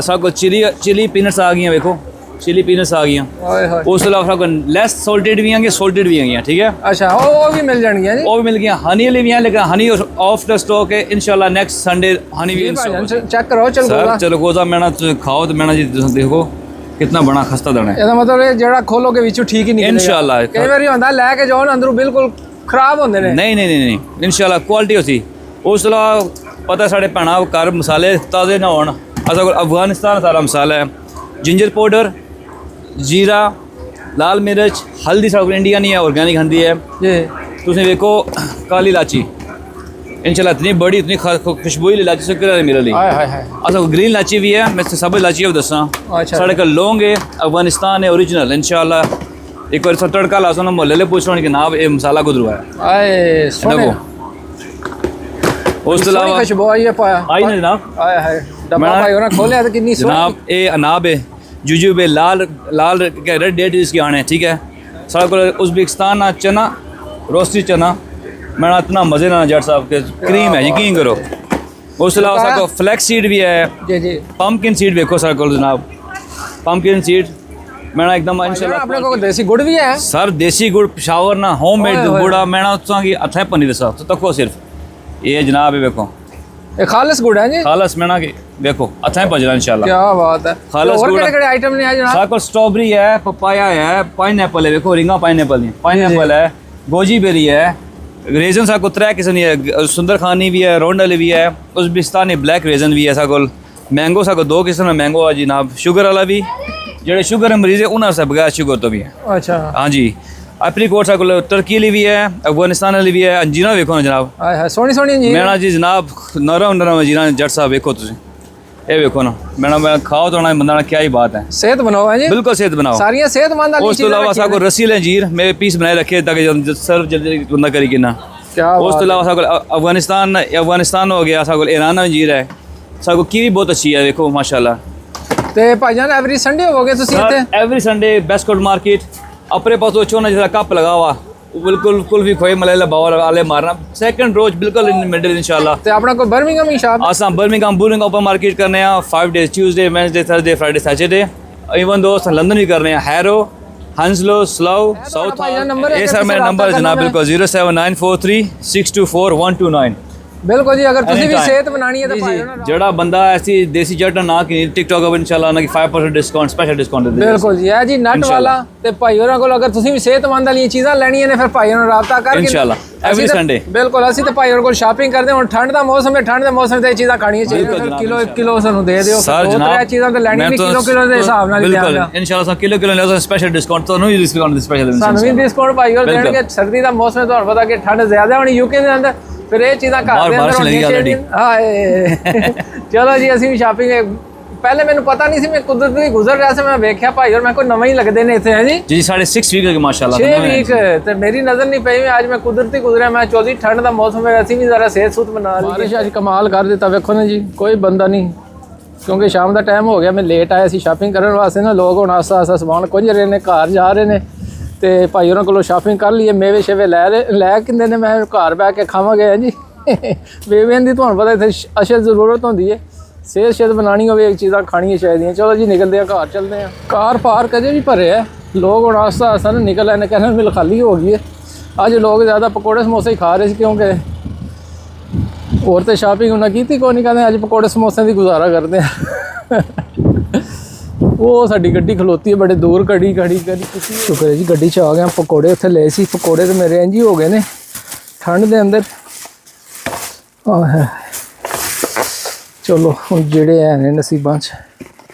सारे को चिली पीनट्स आ गई देखो, चिली पीनट्स आ गई।
ओए होए
उस अलावा सारे को लेस सॉल्टेड भी हैं, सॉल्टेड भी हैं, ठीक है,
अच्छा वो भी मिल जाएंगे जी।
वो भी मिल गया। हनी वाली भी हैं लेकिन हनी ऑफ द स्टॉक है, इंशाल्लाह नेक्स्ट संडे हनी भी
भाईजान चेक करो
सर
चलगोजा।
चलगोजा मैं ना खाओ तो मैं ना जी देखो कितना बड़ा खस्ता दाना है
ਇਹਦਾ ਮਤਲਬ ਇਹ ਜਿਹੜਾ ਖੋਲੋਗੇ ਵਿੱਚੋਂ ਠੀਕ ਹੀ ਨਿਕਲੇਗਾ
इंशाल्लाह।
ਕਈ ਵਾਰੀ ਹੁੰਦਾ ਲੈ ਕੇ ਜਾਓ ਨਾ ਅੰਦਰੋਂ ਬਿਲਕੁਲ ਖਰਾਬ ਹੁੰਦੇ ਨੇ।
नहीं नहीं नहीं नहीं इंशाल्लाह क्वालिटी होती। उस अलावा पता साढ़े भैन घर मसाले ताज़े ना होन, असा कोल अफगानिस्तान सारा मसाला है, जिंजर पाउडर, जीरा, लाल मिर्च, हल्दी साढ़े कोल इंडिया नहीं है, ऑर्गेनिक हल्दी है
जी
तुम देखो, काली इलाची इंशाल्लाह इतनी बड़ी इतनी खुशबू इलाची से किरा मिले ली।
हाय हाय हाय
अच्छा ग्रीन इलाची भी है, मैं सब इलाची भी दसा
अच्छा।
साढ़े कोल लौंग है, अफगानिस्तान है ओरिजिनल इंशाल्लाह। एक बार तड़का ला सुनो मोहल्ले पूछ रहा हूँ कि नाम ये मसाला कुदरू है
आए सोने
देखो। उस
सोनी
अलावा
खुशबू आई है पाया
आई ना जनाब,
आए हाय डब्बा
मैं-
भाई होना खोले तो कितनी सोनी
जनाब ये अनाब है, जुजूब है, लाल लाल रेड डेट इसकी आने हैं, ठीक है, सारा को उज़्बेकिस्तान ना चना रोस्टी चना मैं इतना मज़े ना जट साहब के क्रीम है, यकीन करो। उस अलावा सारा को फ्लैक्स सीड भी है,
जी जी।
पम्पकिन सीड देखो सारा को जनाब, पम्पकिन सीड मैं ना एकदम इंशाल्लाह
अपने को देसी गुड़ भी है।
सर देसी गुड़ पिशावर ना होम मेड
ओए होए।
गुड़ मैं ना की हथे पनी दसा तो तको सिर्फ ये जनाब है देखो
ये खालिस गुड़ है जी।
खालस मैं ना कि देखो हथे भजना इंशाल्लाह।
क्या बात है।
खालिस
और
गुड़।
केड़े आइटम ने है जनाब?
सारे को स्ट्रॉबेरी है, पपाया है, पाइनएप्पल है, देखो रिंगा पाइनएप्पल है, पाइनएप्पल है, गोजी बेरी है, रेजन सारे को 3 किस्म है, सुंदर खानी भी है, रोंडल भी है, उज़्बेकिस्तानी ब्लैक रेजन भी है, सारे को मैंगो सारे को 2 किस्म है मैंगो है जनाब, शुगर वाला भी जेडे शुगर मरीज है उन्होंने से बगैर शुगर तो भी है।
अच्छा
हाँ जी एप्रीकोट सारे को टर्की वाली भी है, अफगानिस्तान वाली भी है, अंजीरा देखो ना जनाब,
आए हाय सोनी सोनी जी।
मैं ना जी जनाब नरम नरम अंजीरा जट साहब देखो तुम ये देखो ना मैं खाओ तो ना बंदा क्या ही बात है,
सेहत बनाओ है जी।
बिल्कुल सेहत बनाओ।
सारियां सेहतमंद वाली
उस तो
चीजें
अलावा
रखी
साको
हैं।
रसीले अंजीर मेरे पीस बनाए रखे ताकि सर्व जल्दी बंदा करी कि ना।
क्या
उस
बात
तो अलावा साको अफगानिस्तान हो गया, साको ईरान अंजीर है, साको कीवी बहुत अच्छी है देखो माशाल्लाह।
ਤੇ ਭਾਈਜਾਨ ਐਵਰੀ ਸੰਡੇ ਹੋਵੋਗੇ ਤੁਸੀਂ ਇੱਥੇ?
एवरी संडे बेस्टकोट मार्केट अपने पास वो चोना जरा कप लगा हुआ बिल्कुल कुल्फी खोए मलाइला बावल आले मारना सेकंड रोज बिल्कुल इन मिडल इंशाल्लाह।
ਤੇ ਆਪਣਾ ਕੋਈ ਬਰਮਿੰਗਮ ਹੀ ਸ਼ਾਪ
आसाम बर्मिंघम बूलिंग ओपन मार्केट करने हैं 5 days Tuesday Wednesday Thursday Friday Saturday, even दो लंदन भी करने हैं, हैरो हंसलो स्लो साउथ।
भाईजान नंबर है
ये
अगर
सर
किसी
मेरा नंबर है
राब्ता
जनाब
करना
बिल्कुल 07943624129।
ਬਿਲਕੁਲ ਜੀ। ਅਗਰ ਤੁਸੀਂ ਵੀ
Anytime।
ਸਿਹਤ ਬਣਾਣੀ ਹੈ ਤਾਂ ਭਾਈਜਾਨ
जड़ा बंदा ऐसी देसी जट ना कि टिकटॉक पर इंशाल्लाह ना कि 5% डिस्काउंट स्पेशल डिस्काउंट दे
ਬਿਲਕੁਲ ਜੀ। ਇਹ ਜੀ ਨਟ ਵਾਲਾ ਤੇ ਭਾਈ ਹੋਰਾਂ ਕੋਲ ਅਗਰ ਤੁਸੀਂ ਵੀ ਸਿਹਤਮੰਦ ਵਾਲੀਆਂ ਚੀਜ਼ਾਂ ਲੈਣੀਆਂ ਨੇ ਫਿਰ ਭਾਈ ਹੋਰਾਂ ਨਾਲ ਰਾਬਤਾ ਕਰਕੇ
इंशाल्लाह
ਅਸੀਂ
एवरी
ਤਾਂ-
संडे
ਬਿਲਕੁਲ ਅਸੀਂ ਤਾਂ ਭਾਈ ਹੋਰਾਂ ਕੋਲ ਸ਼ਾਪਿੰਗ ਕਰਦੇ ਹਾਂ। ਹੁਣ ਠੰਡ ਦਾ ਮੌਸਮ ਹੈ, ਠੰਡ ਦੇ ਮੌਸਮ ਤੇ ਇਹ ਚੀਜ਼ਾਂ ਖਾਣੀਆਂ ਚਾਹੀਦੀਆਂ।
ਬਿਲਕੁਲ
ਫਿਰ
ਜਨਾਬ,
ਕਿਲੋ 1 ਕਿਲੋ ਸਾਨੂੰ ਦੇ ਦਿਓ।
सर
ਫਿਰ 2-3
जनाब
ਚੀਜ਼ਾਂ ਤਾਂ ਲੈਣੀਆਂ ਨਹੀਂ, ਕਿਲੋ ਦੇ ਹਿਸਾਬ ਨਾਲ ਹੀ
बिल्कुल
ਦਿਆਂਗਾ।
इंशाल्लाह सब किलो ले स्पेशल डिस्काउंट तो नहीं डिस्काउंट स्पेशल
ਸਾਨੂੰ ਵੀ ਡਿਸਕਾਊਂਟ ਭਾਈ ਹੋਰ
ਬਿਲਕੁਲ।
ਦੇਣਗੇ। ਸਰਦੀ ਦਾ ਮੌਸਮ ਹੈ, ਤੁਹਾਨੂੰ ਪਤਾ ਕਿ ਠੰਡ ਜ਼ਿਆਦਾ ਹੋਣੀ ਯੂਕੇ ਦੇ ਅੰਦਰ, ਫਿਰ ਇਹ ਚੀਜ਼ਾਂ ਘਰ
ਬਾਹਰ
ਦੇ ਅੰਦਰ
ਬਾਰਿਸ਼ ਲੱਗੀ
ਹੋਣੀਆਂ
already।
ਚਾਹੀਦੀਆਂ। ਹਾਏ ਚਲੋ ਜੀ ਅਸੀਂ ਵੀ ਸ਼ਾਪਿੰਗ ਪਹਿਲੇ ਮੈਨੂੰ ਪਤਾ ਨਹੀਂ ਸੀ, ਮੈਂ ਕੁਦਰਤੀ ਗੁਜ਼ਰ ਰਿਹਾ ਸੀ, ਮੈਂ ਵੇਖਿਆ ਭਾਈ ਹੋਰ ਮੈਂ ਕੋਈ ਨਵਾਂ ਹੀ ਲੱਗਦੇ ਨੇ ਇੱਥੇ ਹੈ ਜੀ।
जी 6.5 वीक है माशाल्लाह
6 ਵੀਕ ਤੇ ਮੇਰੀ ਨਜ਼ਰ ਨਹੀਂ ਪਈ। ਅੱਜ ਮੈਂ ਕੁਦਰਤੀ ਗੁਜ਼ਰਿਆ, ਮੈਂ ਚੌਧਰੀ ਠੰਡ ਦਾ ਮੌਸਮ ਹੈ, ਅਸੀਂ ਵੀ ਜ਼ਰਾ ਸਿਹਤ ਸੁਤ ਬਣਾ ਲਈ। ਬਾਰਿਸ਼ ਅੱਜ ਕਮਾਲ ਕਰ ਦਿੱਤਾ, ਵੇਖੋ ਨਾ ਜੀ ਕੋਈ ਬੰਦਾ ਨਹੀਂ। ਕਿਉਂਕਿ ਸ਼ਾਮ ਦਾ ਟਾਈਮ ਹੋ ਗਿਆ, ਮੈਂ ਲੇਟ ਆਇਆ ਸੀ ਸ਼ਾਪਿੰਗ ਕਰਨ ਵਾਸਤੇ ਨਾ। ਲੋਕ ਹੁਣ ਆਸਾ ਆਸਾ ਸਮਾਨ ਕੁੰਝ ਰਹੇ ਨੇ, ਘਰ ਜਾ ਰਹੇ ਨੇ, ਤੇ ਭਾਈ ਉਹਨਾਂ ਕੋਲੋਂ ਸ਼ਾਪਿੰਗ ਕਰ ਲਈਏ। ਮੇਵੇ ਸ਼ੇਵੇ ਲੈ ਕਿੰਦੇ ਨੇ, ਮੈਂ ਘਰ ਬਹਿ ਕੇ ਖਾਵਾਂਗੇ ਜੀ। ਮੇਵਿਆਂ ਦੀ ਤੁਹਾਨੂੰ ਪਤਾ ਇੱਥੇ ਅਸਲ ਜ਼ਰੂਰਤ ਹੁੰਦੀ ਹੈ। ਸਿਹਤ ਬਣਾਉਣੀ ਹੋਵੇ, ਇੱਕ ਚੀਜ਼ਾਂ ਖਾਣੀਆਂ ਚਾਹੀਦੀਆਂ। ਚਲੋ ਜੀ ਨਿਕਲਦੇ ਆ, ਘਰ ਚੱਲਦੇ ਆ। ਕਾਰ ਪਾਰਕ ਅਜੇ ਵੀ ਭਰੇ ਹੈ, ਲੋਕ ਹੁਣ ਆਸਤਾ ਆਸਤਾ ਨਾ ਨਿਕਲ ਆਏ ਨੇ, ਕਹਿੰਦੇ ਮਿਲ ਖਾਲੀ ਹੋ ਗਈ ਹੈ। ਅੱਜ ਲੋਕ ਜ਼ਿਆਦਾ ਪਕੌੜੇ ਸਮੋਸੇ ਹੀ ਖਾ ਰਹੇ ਸੀ, ਕਿਉਂਕਿ ਹੋਰ ਤਾਂ ਸ਼ਾਪਿੰਗ ਉਹਨਾਂ ਕੀਤੀ ਕੋਈ ਨਹੀਂ। ਕਹਿੰਦੇ ਅੱਜ ਪਕੌੜੇ ਸਮੋਸਿਆਂ ਦੀ ਗੁਜ਼ਾਰਾ ਕਰਦੇ ਆ। ਉਹ ਸਾਡੀ ਗੱਡੀ ਖਲੋਤੀ ਹੈ ਬੜੇ ਦੂਰ, ਘੜੀ ਸ਼ੁਕਰ ਹੈ ਜੀ ਗੱਡੀ 'ਚ ਆ ਗਿਆ। ਪਕੌੜੇ ਉੱਥੇ ਲਏ ਸੀ, ਪਕੌੜੇ ਤਾਂ ਮੇਰੇ ਇੰਝ ਹੀ ਹੋ ਗਏ ਨੇ ਠੰਡ ਦੇ ਅੰਦਰ। ਚਲੋ ਹੁਣ ਜਿਹੜੇ ਹੈ ਨੇ ਨਸੀਬਾਂ 'ਚ।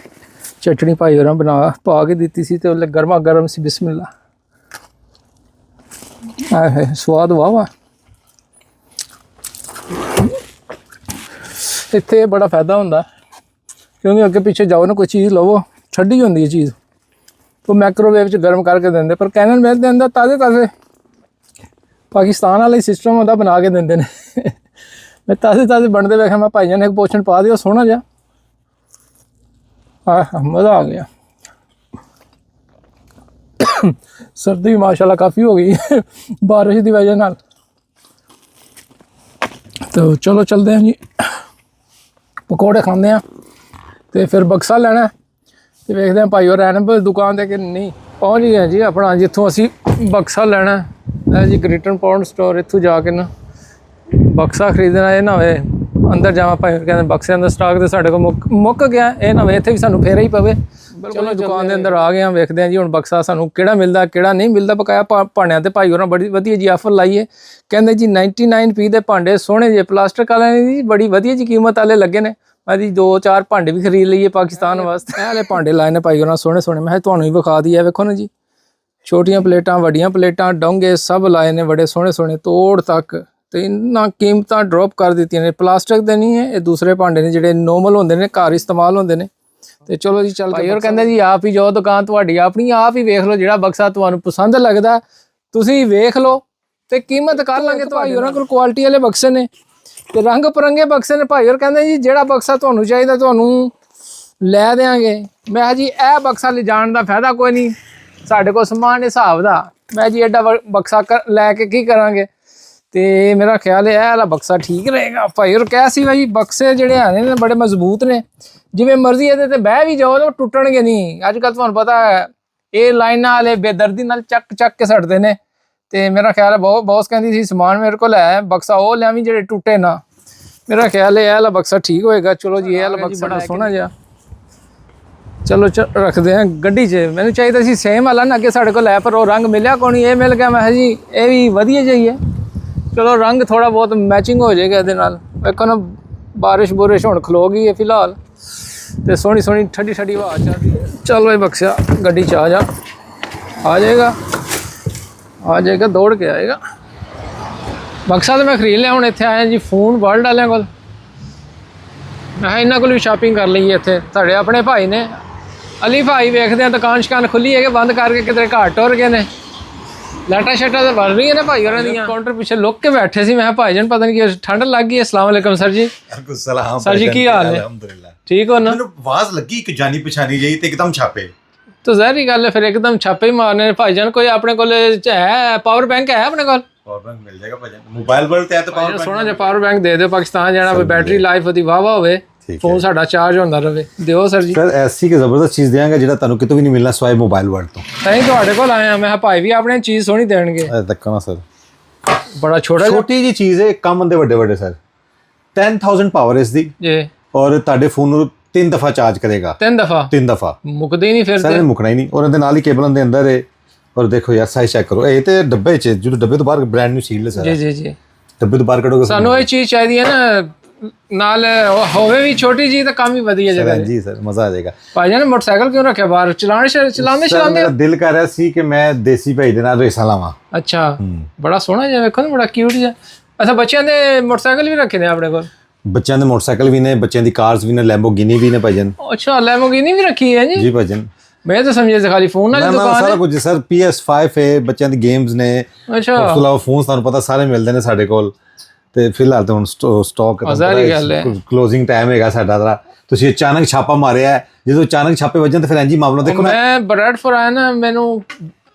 ਚਟਣੀ ਭਾਈ ਹੋਰਾਂ ਪਾ ਕੇ ਦਿੱਤੀ ਸੀ, ਤੇ ਉਹ ਗਰਮਾ ਗਰਮ ਸੀ। ਬਿਸਮਿਲ੍ਲਾ, ਆਏ ਸਵਾਦ ਵਾਹ। ਇੱਥੇ ਬੜਾ ਫਾਇਦਾ ਹੁੰਦਾ, ਕਿਉਂਕਿ ਅੱਗੇ ਪਿੱਛੇ ਜਾਓ ਨਾ, ਕੋਈ ਚੀਜ਼ ਲਵੋ ਛੱਡੀ ਹੁੰਦੀ ਹੈ ਚੀਜ਼, ਉਹ ਮਾਈਕ੍ਰੋਵੇਵ 'ਚ ਗਰਮ ਕਰਕੇ ਦਿੰਦੇ। ਪਰ ਕੈਨਨ ਮਿਲ ਦੇ ਅੰਦਰ ਤਾਜ਼ੇ ਪਾਕਿਸਤਾਨ ਵਾਲਾ ਸਿਸਟਮ ਹੁੰਦਾ, ਬਣਾ ਕੇ ਦਿੰਦੇ ਨੇ। ਮੈਂ ਤਾਜ਼ੇ ਬਣਦੇ ਵੇਖਿਆ, ਮੈਂ ਭਾਈਆਂ ਨੇ ਇੱਕ ਪੋਸ਼ਨ ਪਾ ਦਿਓ ਸੋਹਣਾ ਜਿਹਾ। ਮਜ਼ਾ ਆ ਗਿਆ। ਸਰਦੀ ਮਾਸ਼ਾਅੱਲਾ ਕਾफ़ी ਹੋ ਗਈ ਬਾਰਿਸ਼ ਦੀ ਵਜ੍ਹਾ ਨਾਲ। तो चलो चलते हैं जी, पकौड़े खाते हैं तो फिर बक्सा लेना तो वेखते हैं भाई और रहने दुकान से कि नहीं। पहुँच गए जी अपना जितों असी बक्सा लेना है जी, ग्रीटन पॉइंट स्टोर। इतों जाके ना बक्सा खरीदना, ये ना होए अंदर जावा भाई कहते बक्से अंदर स्टाक तो साढ़े को मुक गया, ये ना होए इत्थे भी सानू फेरा ही पवे। चलो दुकान के अंदर आ गए हैं, वेखते हैं जी हुण बक्सा सानू किहड़ा मिलदा किहड़ा नहीं मिलदा। बकाया भांडियां ते भाई होरां बड़ी वधिया जी ऑफर लाई है, कहंदे जी 99p दे भांडे सोहणे जे प्लास्टिक वाले ने जी बड़ी वधिया जी कीमत वाले लगे ने। मैं जी 2-4 भांडे भी खरीद लीए पाकिस्तान वास्ते। वाले भांडे लाए ने भाई होरां सोहणे सोहणे, मैं तुहानूं भी विखा दिए। वेखो ना जी, छोटियां प्लेटां वड्डियां प्लेटां डोंगे सब लाए ने बड़े सोहणे सोहणे तोड़ तक। तो इन्ना कीमतां ड्रॉप कर दित्तियां ने। प्लास्टिक दे नहीं है, ये दूसरे भांडे ने जिहड़े नॉर्मल होंदे ने, घर इस्तेमाल होंदे ने। तो चलो जी चल भाई और कहंदे जी आप ही जाओ दुकान तुहाडी अपनी, आप ही वेख लो जिहड़ा बक्सा तुहानूं पसंद लगदा तुसीं वेख लो ते कीमत कर लांगे। भाई होरां कोल क्वालिटी वाले बक्से ने ते रंग बिरंगे बक्से ने। भाई होर कहंदे जी जिहड़ा बक्सा तुहानूं चाहीदा तुहानूं लै देंगे। मैं जी यह बक्सा ले जाण दा फायदा कोई नहीं, साडे कोल समान हिसाब दा। मैं जी एडा बक्सा लैके की करांगे। तो मेरा ख्याल है यह वाला बक्सा ठीक रहेगा। भाई और कह सी भाई बक्से जिहड़े आने ने बड़े मजबूत ने, जिवें मर्जी ये बह भी जाओ तो टुटणगे नहीं। अजकल तुहानूं पता है ये लाइनां वाले बेदर्दी नाल चक के सटदे ने। तो मेरा ख्याल है बॉस कहती थी समान मेरे को है बक्सा वो लियावीं जिहड़े टुटे ना। मेरा ख्याल है यह वाला बक्सा ठीक होएगा। चलो जी यह वाला बक्सा बड़ा सोहना जिहा, चलो रखते हैं गड्डी 'च। मैनूं चाहिदा सी सेम वाला ना, अगे साडे कोल है पर वो रंग मिलिया कोई नहीं, ये मिल गया। मैं जी ये भी वधिया जिहा ही है। चलो रंग थोड़ा बहुत मैचिंग हो जाएगा ये नाल। वेखो ना बारिश बुरिश हुण खलो गई है फिलहाल, तो सोहनी सोहनी ठंडी ठंडी हवा चल रही है। चल भाई बक्सा गड्डी 'च आ जाएगा दौड़ के आएगा बक्सा। तो मैं खरीद लिया। हुण इत्थे आए जी फोन वर्ल्ड वालियां कोल, मैं इन्हां कोल भी शॉपिंग कर लईए। इत्थे साडे अपने भाई ने अली भाई, वेखदे हैं दुकान शकान खुली है कि बंद करके किधरे घर टुर गए ने। लाइटां शाइटां तो बल रही है ना भाई होरां दियां। काउंटर पिछे लुक के बैठे सी, मैं भाई जान पता नहीं कि ठंड लग गई है। अस्सलाम वालेकुम सर जी।
सलाम
सर जी की हाल है?
अल्हम्दुलिल्लाह
ठीक हो ना?
ਮੈਨੂੰ ਆਵਾਜ਼ ਲੱਗੀ ਕਿ ਜਾਨੀ ਪਛਾਣੀ ਜਾਈ ਤੇ ਇੱਕਦਮ ਛਾਪੇ।
तो ज़ाहिर गल है फिर एकदम छापे ही मारने ने। भाईजान कोई अपने कोल है पावर बैंक है अपने कोल?
पावर बैंक मिल जाएगा भाईजान, मोबाइल वर्ल्ड ਤੇ ਹੈ ਤੇ ਪਾਵਰ
सोहना जिहा पावर बैंक दे दिओ। पाकिस्तान जाना कोई बैटरी लाइफ ਉਹਦੀ ਵਾਵਾ ਹੋਵੇ, फोन ਸਾਡਾ ਚਾਰਜ ਹੁੰਦਾ ਰਹੇ। ਦਿਓ ਸਰ ਜੀ।
ਸਰ ਐਸੀ ਕਿ ਜ਼ਬਰਦਸਤ ਚੀਜ਼ ਦੇਵਾਂਗਾ ਜਿਹੜਾ ਤੁਹਾਨੂੰ ਕਿਤੋਂ ਵੀ ਨਹੀਂ ਮਿਲਣਾ ਸਵਾਏ ਮੋਬਾਈਲ ਵਰਲਡ ਤੋਂ।
ਨਹੀਂ ਤੁਹਾਡੇ ਕੋਲ ਆਏ ਆ, ਮੈਂ ਭਾਈ ਵੀ ਆਪਣੇ ਚੀਜ਼ ਸੋਹਣੀ ਦੇਣਗੇ।
ਇਹ ਤੱਕੋ ਨਾ ਸਰ,
ਬੜਾ
ਛੋਟੀ ਜੀ ਚੀਜ਼ ਹੈ, ਕੰਮ ਦੇ ਵੱਡੇ ਵੱਡੇ ਸਰ। 10000 ਪਾਵਰ ਇਸ ਦੀ
ਜੀ,
ਔਰ ਤੁਹਾਡੇ ਫੋਨ ਨੂੰ 3 ਦਫਾ ਚਾਰਜ ਕਰੇਗਾ।
3 ਦਫਾ ਮੁੱਕਦੇ ਹੀ ਨਹੀਂ ਫਿਰ
ਸਰ ਮੁੱਕਣਾ ਹੀ ਨਹੀਂ। ਔਰ ਇਹਦੇ ਨਾਲ ਹੀ ਕੇਬਲਾਂ ਦੇ ਅੰਦਰ ਹੈ। ਔਰ ਦੇਖੋ ਯਾਰ ਸਾਈਜ਼ ਚੈੱਕ ਕਰੋ, ਇਹ ਤੇ ਡੱਬੇ 'ਚ ਜਦੋਂ ਡੱਬੇ ਤੋਂ ਬਾਹਰ ਬ੍ਰਾਂਡ ਨਿਊ ਸੀਲ ਹੈ ਸਰ।
ਜੀ
ਡੱਬੇ ਤੋਂ ਬਾਹਰ ਕੱਢੋਗੇ
ਸਾਨੂੰ ਇਹ ਚੀਜ਼ ਚਾਹੀਦੀ ਹੈ ਨਾ, ਨਾਲ ਹੋਵੇ ਵੀ ਛੋਟੀ ਜੀ ਤਾਂ ਕੰਮ ਹੀ ਵਧੀਆ ਜਗ੍ਹਾ ਹੈ।
ਜੀ ਸਰ ਮਜ਼ਾ ਆ ਜਾਏਗਾ।
ਭਾਈਜਾਨ ਮੋਟਰਸਾਈਕਲ ਕਿਉਂ ਰੱਖਿਆ ਬਾਹਰ? ਚਲਾਉਂਦੇ
ਮੇਰਾ ਦਿਲ ਕਰ ਰਿਹਾ ਸੀ ਕਿ ਮੈਂ ਦੇਸੀ ਭਾਈ ਦੇ ਨਾਲ ਰੇਸਾਂ ਲਾਵਾਂ।
ਅੱਛਾ, ਬੜਾ ਸੋਹਣਾ ਜਿਹਾ ਵੇਖੋ ਨਾ, ਬੜਾ ਕਿਊਟ ਜਿਹਾ। ਅੱਛਾ ਬੱਚਿਆਂ ਦੇ ਮੋਟਰਸਾਈਕਲ ਵੀ ਰੱਖੇ ਨੇ ਆਪਣੇ ਕੋਲ?
ਬੱਚਿਆਂ ਦੇ ਮੋਟਰਸਾਈਕਲ ਵੀ ਨੇ, ਬੱਚਿਆਂ ਦੀ ਕਾਰਸ ਵੀ ਨੇ, ਲੈਂਬੋਗਿਨੀ ਵੀ ਨੇ ਭਾਈਜਾਨ।
ਅੱਛਾ ਲੈਂਬੋਗਿਨੀ ਵੀ ਰੱਖੀ ਹੈ ਜੀ
ਭਾਈਜਾਨ।
ਮੈਂ ਤਾਂ ਸਮਝਿਆ ਸੀ ਖਾਲੀ ਫੋਨ ਵਾਲੀ ਦੁਕਾਨ ਹੈ।
ਸਾਰਾ ਕੁਝ ਸਰ, PS5 ਹੈ, ਬੱਚਿਆਂ ਦੀ ਗੇਮਸ ਨੇ।
ਅੱਛਾ,
ਉਸ ਤੋਂ ਇਲਾਵਾ ਫੋਨਸ ਤੁਹਾਨੂੰ ਪਤਾ ਸਾਰੇ ਮਿਲਦੇ ਨੇ ਸਾਡੇ ਕੋਲ। ਤੇ ਫਿਲਹਾਲ ਤਾਂ ਹੁਣ ਸਟਾਕ
ਸਾਰੀ ਗੱਲ ਹੈ।
ਕਲੋਜ਼ਿੰਗ ਟਾਈਮ ਹੈਗਾ ਸਾਡਾ ਜ਼ਰਾ, ਤੁਸੀਂ ਅਚਾਨਕ ਛਾਪਾ ਮਾਰਿਆ ਹੈ, ਜਦੋਂ ਅਚਾਨਕ ਛਾਪੇ ਵੱਜਣ ਤਾਂ ਫਿਰ ਇੰਝ ਹੀ ਮਾਮਲਾ ਦੇਖੋ ਨਾ।
ਮੈਂ ਬਰੈਡਫੋਰਡ ਆਇਆ ਨਾ, ਮੈਨੂੰ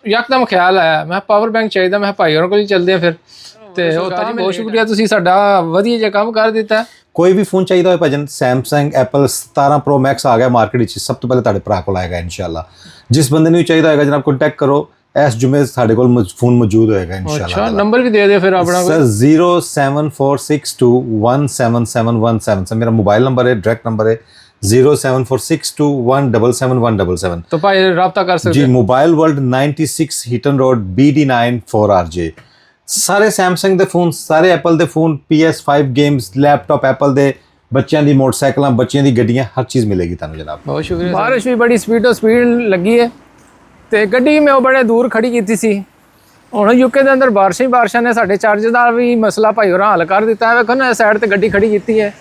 ਯਕਦਮ ਖਿਆਲ ਆਇਆ, ਮੈਂ ਪਾਵਰ ਬੈਂਕ ਚਾਹੀਦਾ, ਮੈਂ ਭਾਈ ਹੋਰਾਂ ਕੋਲ ਹੀ ਚੱਲਦੇ ਆ ਫਿਰ। ਤੇ ਉਹ ਤਾਂ ਬਹੁਤ ਸ਼ੁਕਰੀਆ, ਤੁਸੀਂ ਸਾਡਾ ਵਧੀਆ ਜਿਹਾ ਕੰਮ ਕਰ ਦਿੱਤਾ।
ਕੋਈ ਵੀ ਫੋਨ ਚਾਹੀਦਾ ਹੋਵੇ ਭਾਜਨ, ਸੈਮਸੰਗ ਐਪਲ 17 Pro Max ਆ ਗਿਆ ਮਾਰਕੀਟ ਵਿੱਚ, ਸਭ ਤੋਂ ਪਹਿਲੇ ਤੁਹਾਡੇ ਭਰਾ ਕੋਲ ਆਏਗਾ ਇਨਸ਼ਾਅੱਲਾ। ਜਿਸ ਬੰਦੇ ਨੂੰ ਵੀ ਚਾਹੀਦਾ ਹੋਏਗਾ ਜਨਾਬ ਕੰਟੈਕਟ ਕਰੋ, ਇਸ ਜੁਮੇ ਸਾਡੇ ਕੋਲ ਫੋਨ ਮੌਜੂਦ ਹੋਏਗਾ ਇਨਸ਼ਾਅੱਲਾ।
ਅੱਛਾ, ਨੰਬਰ ਵੀ ਦੇ ਦਿਓ ਫਿਰ ਆਪਣਾ
ਸਰ 07462177177 ਮੇਰਾ ਮੋਬਾਈਲ ਨੰਬਰ ਹੈ, ਡਾਇਰੈਕਟ ਨੰਬਰ ਹੈ 07462177177।
तो भाई रब्ता कर सकते
जी। Mobile world 96 Heaton road BD9 4RJ। ਸਾਰੇ ਸੈਮਸੰਗ ਦੇ ਫੋਨ, ਸਾਰੇ ਐਪਲ ਦੇ phone, PS5 games, laptop Apple ਦੇ, ਬੱਚਿਆਂ ਦੀ ਮੋਟਰਸਾਈਕਲਾਂ, ਬੱਚਿਆਂ ਦੀ ਗੱਡੀਆਂ, ਹਰ ਚੀਜ਼ ਮਿਲੇਗੀ ਤੁਹਾਨੂੰ ਜਨਾਬ।
बहुत शुक्रिया। बारिश भी बड़ी स्पीड लगी है ਤੇ ਗੱਡੀ ਮੈਂ ਉਹ ਬੜੇ ਦੂਰ ਖੜੀ ਕੀਤੀ ਸੀ। ਹੁਣ ਯੂਕੇ ਦੇ ਅੰਦਰ ਬਾਰਿਸ਼ਾਂ ਨੇ ਸਾਡੇ ਚਾਰਜ ਦਾ ਵੀ ਮਸਲਾ ਭਾਈ ਹੋਰਾਂ ਹੱਲ ਕਰ ਦਿੱਤਾ ਹੈ। ਵੇਖੋ ਨਾ ਸਾਈਡ ਤੇ ਗੱਡੀ ਖੜੀ ਕੀਤੀ ਹੈ।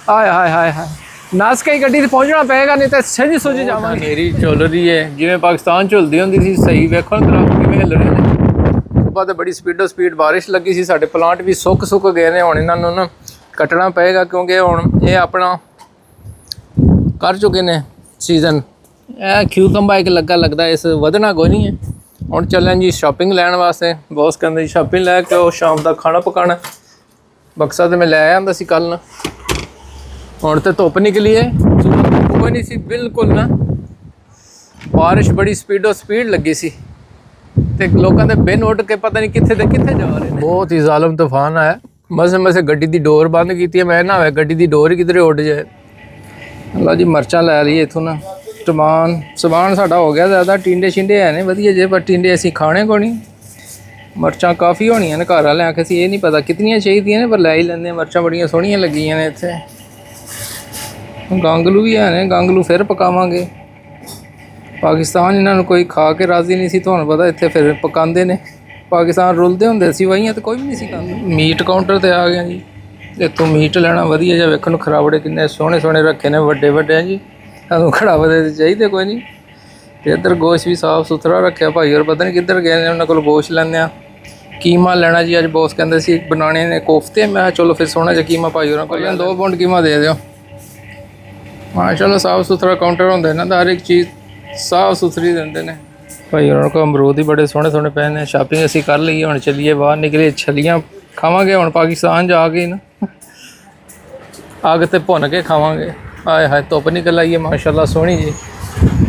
ਹਾਏ ਹਾਏ ਹਾਏ ਹਾਏ, ਨਸ ਕੇ ਗੱਡੀ ਤੇ ਪਹੁੰਚਣਾ ਪਏਗਾ, ਨਹੀਂ ਤਾਂ ਸੱਜ ਸੁੱਜ ਜਾਵਾਂਗੇ। ਹਨੇਰੀ ਝੁੱਲ ਰਹੀ ਹੈ ਜਿਵੇਂ ਪਾਕਿਸਤਾਨ ਝੁੱਲਦੀ ਹੁੰਦੀ ਸੀ। ਸਹੀ ਵੇਖੋ ਨਾ ਦਰਖਤ ਕਿਵੇਂ ਹਿੱਲ ਰਹੇ ਨੇ। ਸੁਬਾਹ ਤੇ ਬੜੀ ਸਪੀਡ ਬਾਰਿਸ਼ ਲੱਗੀ ਸੀ, ਸਾਡੇ ਪਲਾਂਟ ਵੀ ਸੁੱਕ ਗਏ ਨੇ। ਹੁਣ ਇਹਨਾਂ ਨੂੰ ਨਾ ਕੱਟਣਾ ਪਏਗਾ ਕਿਉਂਕਿ ਹੁਣ ਇਹ ਆਪਣਾ ਕਰ ਚੁੱਕੇ ਨੇ ਸੀਜ਼ਨ। ਇਹ ਕਿਊਕੰਬਾ ਇੱਕ ਲੱਗਦਾ ਇਸ ਵਧਣਾ ਕੋਈ ਨਹੀਂ ਹੈ। ਹੁਣ ਚੱਲਾਂ ਜੀ ਸ਼ਾਪਿੰਗ ਲੈਣ ਵਾਸਤੇ। ਬੌਸ ਕਹਿੰਦੇ ਜੀ ਸ਼ਾਪਿੰਗ ਲੈ ਕੇ ਉਹ ਸ਼ਾਮ ਦਾ ਖਾਣਾ ਪਕਾਉਣਾ। ਬਕਸਾ ਤੇ ਮੈਂ ਲੈ ਆਂਦਾ ਸੀ ਕੱਲ ਨਾ। ਹੁਣ ਤੇ ਧੁੱਪ ਨਿਕਲੀ ਹੈ, ਕੋਈ ਨਹੀਂ ਸੀ ਬਿਲਕੁਲ ਨਾ। ਬਾਰਿਸ਼ ਬੜੀ ਸਪੀਡ ਲੱਗੀ ਸੀ ਤੇ ਲੋਕਾਂ ਦੇ ਬਿਨ ਉੱਡ ਕੇ ਪਤਾ ਨਹੀਂ ਕਿੱਥੇ ਤੇ ਕਿੱਥੇ ਜਾ ਰਹੇ ਨੇ। ਬਹੁਤ ਹੀ ਜ਼ਾਲਮ ਤੂਫਾਨ ਆਇਆ। ਮਸੇ ਗੱਡੀ ਦੀ ਡੋਰ ਬੰਦ ਕੀਤੀ ਹੈ। ਮੈਂ ਨਾ ਹੋਇਆ ਗੱਡੀ ਦੀ ਡੋਰ ਹੀ ਕਿਧਰੇ ਉੱਡ ਜਾਏ। ਅੱਲਾ ਜੀ ਮਿਰਚਾਂ ਲੈ ਲਈਏ ਇੱਥੋਂ ਨਾ। ਸਮਾਨ ਸਾਡਾ ਹੋ ਗਿਆ ਜ਼ਿਆਦਾ। ਟਿੰਡੇ ਹੈ ਨੇ ਵਧੀਆ ਜੇ, ਪਰ ਟਿੰਡੇ ਅਸੀਂ ਖਾਣੇ ਕੋ ਨਹੀਂ। ਮਿਰਚਾਂ ਕਾਫੀ ਹੋਣੀਆਂ ਨੇ, ਘਰ ਵਾਲਿਆਂ ਆਖਿਆ ਸੀ ਇਹ ਨਹੀਂ ਪਤਾ ਕਿਤਨੀਆਂ ਚਾਹੀਦੀਆਂ ਨੇ, ਪਰ ਲੈ ਹੀ ਲੈਂਦੇ। ਮਿਰਚਾਂ ਬੜੀਆਂ ਸੋਹਣੀਆਂ ਲੱਗੀਆਂ ਨੇ ਇੱਥੇ। ਗਾਂਗਲੂ ਵੀ ਹੈ ਨੇ, ਗਾਂਗਲੂ ਫਿਰ ਪਕਾਵਾਂਗੇ। ਪਾਕਿਸਤਾਨ ਇਹਨਾਂ ਨੂੰ ਕੋਈ ਖਾ ਕੇ ਰਾਜ਼ੀ ਨਹੀਂ ਸੀ, ਤੁਹਾਨੂੰ ਪਤਾ ਇੱਥੇ ਫਿਰ ਪਕਾਉਂਦੇ ਨੇ। ਪਾਕਿਸਤਾਨ ਰੁਲਦੇ ਹੁੰਦੇ ਸੀ ਵਾਹੀਆਂ ਤੇ ਕੋਈ ਵੀ ਨਹੀਂ ਸੀ ਖਾਂਦਾ। ਮੀਟ ਕਾਊਂਟਰ ਤੇ ਆ ਗਿਆ ਜੀ। ਇੱਥੋਂ ਮੀਟ ਲੈਣਾ ਵਧੀਆ ਜਿਹਾ। ਵੇਖਣ ਨੂੰ ਖਰਾਬੜੇ ਕਿੰਨੇ ਸੋਹਣੇ ਰੱਖੇ ਨੇ, ਵੱਡੇ ਜੀ। ਸਾਨੂੰ ਖੜਾਵੜੇ ਤੇ ਚਾਹੀਦੇ ਕੋਈ ਨਹੀਂ। ਤੇ ਇੱਧਰ ਗੋਸ਼ਤ ਵੀ ਸਾਫ਼ ਸੁਥਰਾ ਰੱਖਿਆ ਭਾਈ ਹੋਰ ਪਤਾ ਨਹੀਂ ਕਿੱਧਰ ਗਏ ਨੇ। ਉਹਨਾਂ ਕੋਲ ਗੋਸ਼ਤ ਲੈਂਦੇ ਆ। ਕੀਮਾ ਲੈਣਾ ਜੀ, ਅੱਜ ਬੌਸ ਕਹਿੰਦੇ ਸੀ ਬਣਾਉਣੇ ਨੇ ਕੋਫਤੇ। ਮੈਂ ਚਲੋ ਫਿਰ ਸੋਹਣਾ ਜਿਹਾ ਕੀਮਾ ਭਾਈ ਹੋਰਾਂ ਕੋਲ 2 ਪੌਂਡ ਕੀਮਾ ਦੇ ਦਿਓ। ਮਾਸ਼ਾਅੱਲਾ ਸਾਫ਼ ਸੁਥਰਾ ਕਾਊਂਟਰ ਹੁੰਦਾ ਇਹਨਾਂ ਦਾ, ਹਰ ਇੱਕ ਚੀਜ਼ ਸਾਫ਼ ਸੁਥਰੀ ਦਿੰਦੇ ਨੇ। ਭਾਈ ਉਹਨਾਂ ਕੋਲ ਅਮਰੂਦ ਹੀ ਬੜੇ ਸੋਹਣੇ ਪਏ ਨੇ। ਸ਼ਾਪਿੰਗ ਅਸੀਂ ਕਰ ਲਈ, ਹੁਣ ਚੱਲੀਏ ਬਾਹਰ ਨਿਕਲੀਏ। ਛਲੀਆਂ ਖਾਵਾਂਗੇ ਹੁਣ ਪਾਕਿਸਤਾਨ ਜਾ ਕੇ ਨਾ, ਅੱਗ ਤੇ ਭੁੰਨ ਕੇ ਖਾਵਾਂਗੇ। ਆਏ ਹਾਏ ਧੁੱਪ ਨਿਕਲ ਆਈ ਹੈ ਮਾਸ਼ਾਅੱਲਾ ਸੋਹਣੀ ਜੀ।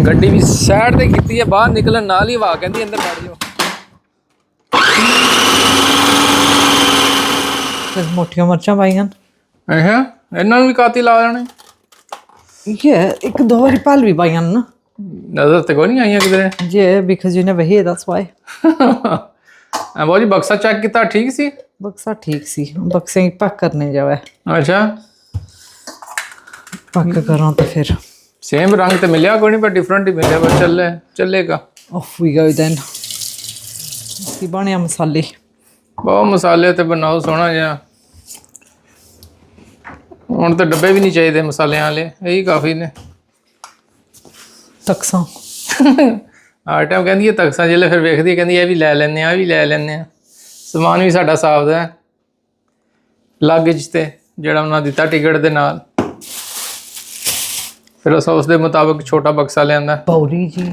ਗੱਡੀ ਵੀ ਸਾਈਡ ਤੇ ਕੀਤੀ ਹੈ, ਬਾਹਰ ਨਿਕਲਣ ਨਾਲ ਹੀ ਹਵਾ ਕਹਿੰਦੀ ਅੰਦਰ ਵੜ ਜਾਓ।
ਮੋਟੀਆਂ ਮਿਰਚਾਂ ਪਾਈਆਂ।
ਅੱਛਾ, ਇਹਨਾਂ ਨੂੰ ਵੀ ਕਾਤੀ ਲਾ ਜਾਣੇ।
ਇਹ 1-2 ਵਾਰੀ ਪਲ ਵੀ ਪਾਈਆਂ ਨਾ।
ਨਜ਼ਰ ਤੇ ਕੋਈ ਨਹੀਂ ਆਈਆਂ ਕਿਧਰੇ।
Yeah, because you never hear, that's why.
ਬਹੁਤ ਜੀ ਬਕਸਾ ਚੈੱਕ ਕੀਤਾ, ਠੀਕ ਸੀ?
ਬਕਸਾ ਠੀਕ ਸੀ। ਬਕਸੇ ਪੈਕ ਕਰਨੇ ਜਾਵੇ।
ਅੱਛਾ,
ਪੈਕ ਕਰਾਂ ਤਾਂ ਫਿਰ
ਸੇਮ ਰੰਗ ਤੇ ਮਿਲਿਆ ਕੋਈ ਨਹੀਂ, ਪਰ ਡਿਫਰੈਂਟ ਹੀ ਮਿਲਿਆ। ਪਰ ਚੱਲੇਗਾ।
off we go then। ਅਸੀਂ ਬਣਿਆ ਮਸਾਲੇ।
ਬਹੁਤ ਮਸਾਲੇ ਤੇ ਬਣਾਓ ਸੋਹਣਾ ਜਿਹਾ। ਹੁਣ ਤਾਂ ਡੱਬੇ ਵੀ ਨਹੀਂ ਚਾਹੀਦੇ ਮਸਾਲਿਆਂ ਵਾਲੇ, ਇਹੀ ਕਾਫੀ ਨੇ।
ਤਕਸਾਂ
ਹਰ ਟਾਈਮ ਕਹਿੰਦੀ ਹੈ ਤਕਸਾਂ, ਜਿਹੜੇ ਫਿਰ ਵੇਖਦੀ ਕਹਿੰਦੀ ਇਹ ਵੀ ਲੈ ਲੈਂਦੇ ਆ, ਇਹ ਵੀ ਲੈ ਲੈਂਦੇ ਆ। ਸਮਾਨ ਵੀ ਸਾਡਾ ਸਾਫ ਦਾ ਲੱਗੇਜ ਤੇ ਜਿਹੜਾ ਉਹਨਾਂ ਦਿੱਤਾ ਟਿਕਟ ਦੇ ਨਾਲ। ਫਿਰ ਅਸਾਂ ਉਸ ਦੇ ਮੁਤਾਬਕ ਛੋਟਾ ਬਕਸਾ ਲਿਆਂਦਾ।
ਬੌਰੀ ਜੀ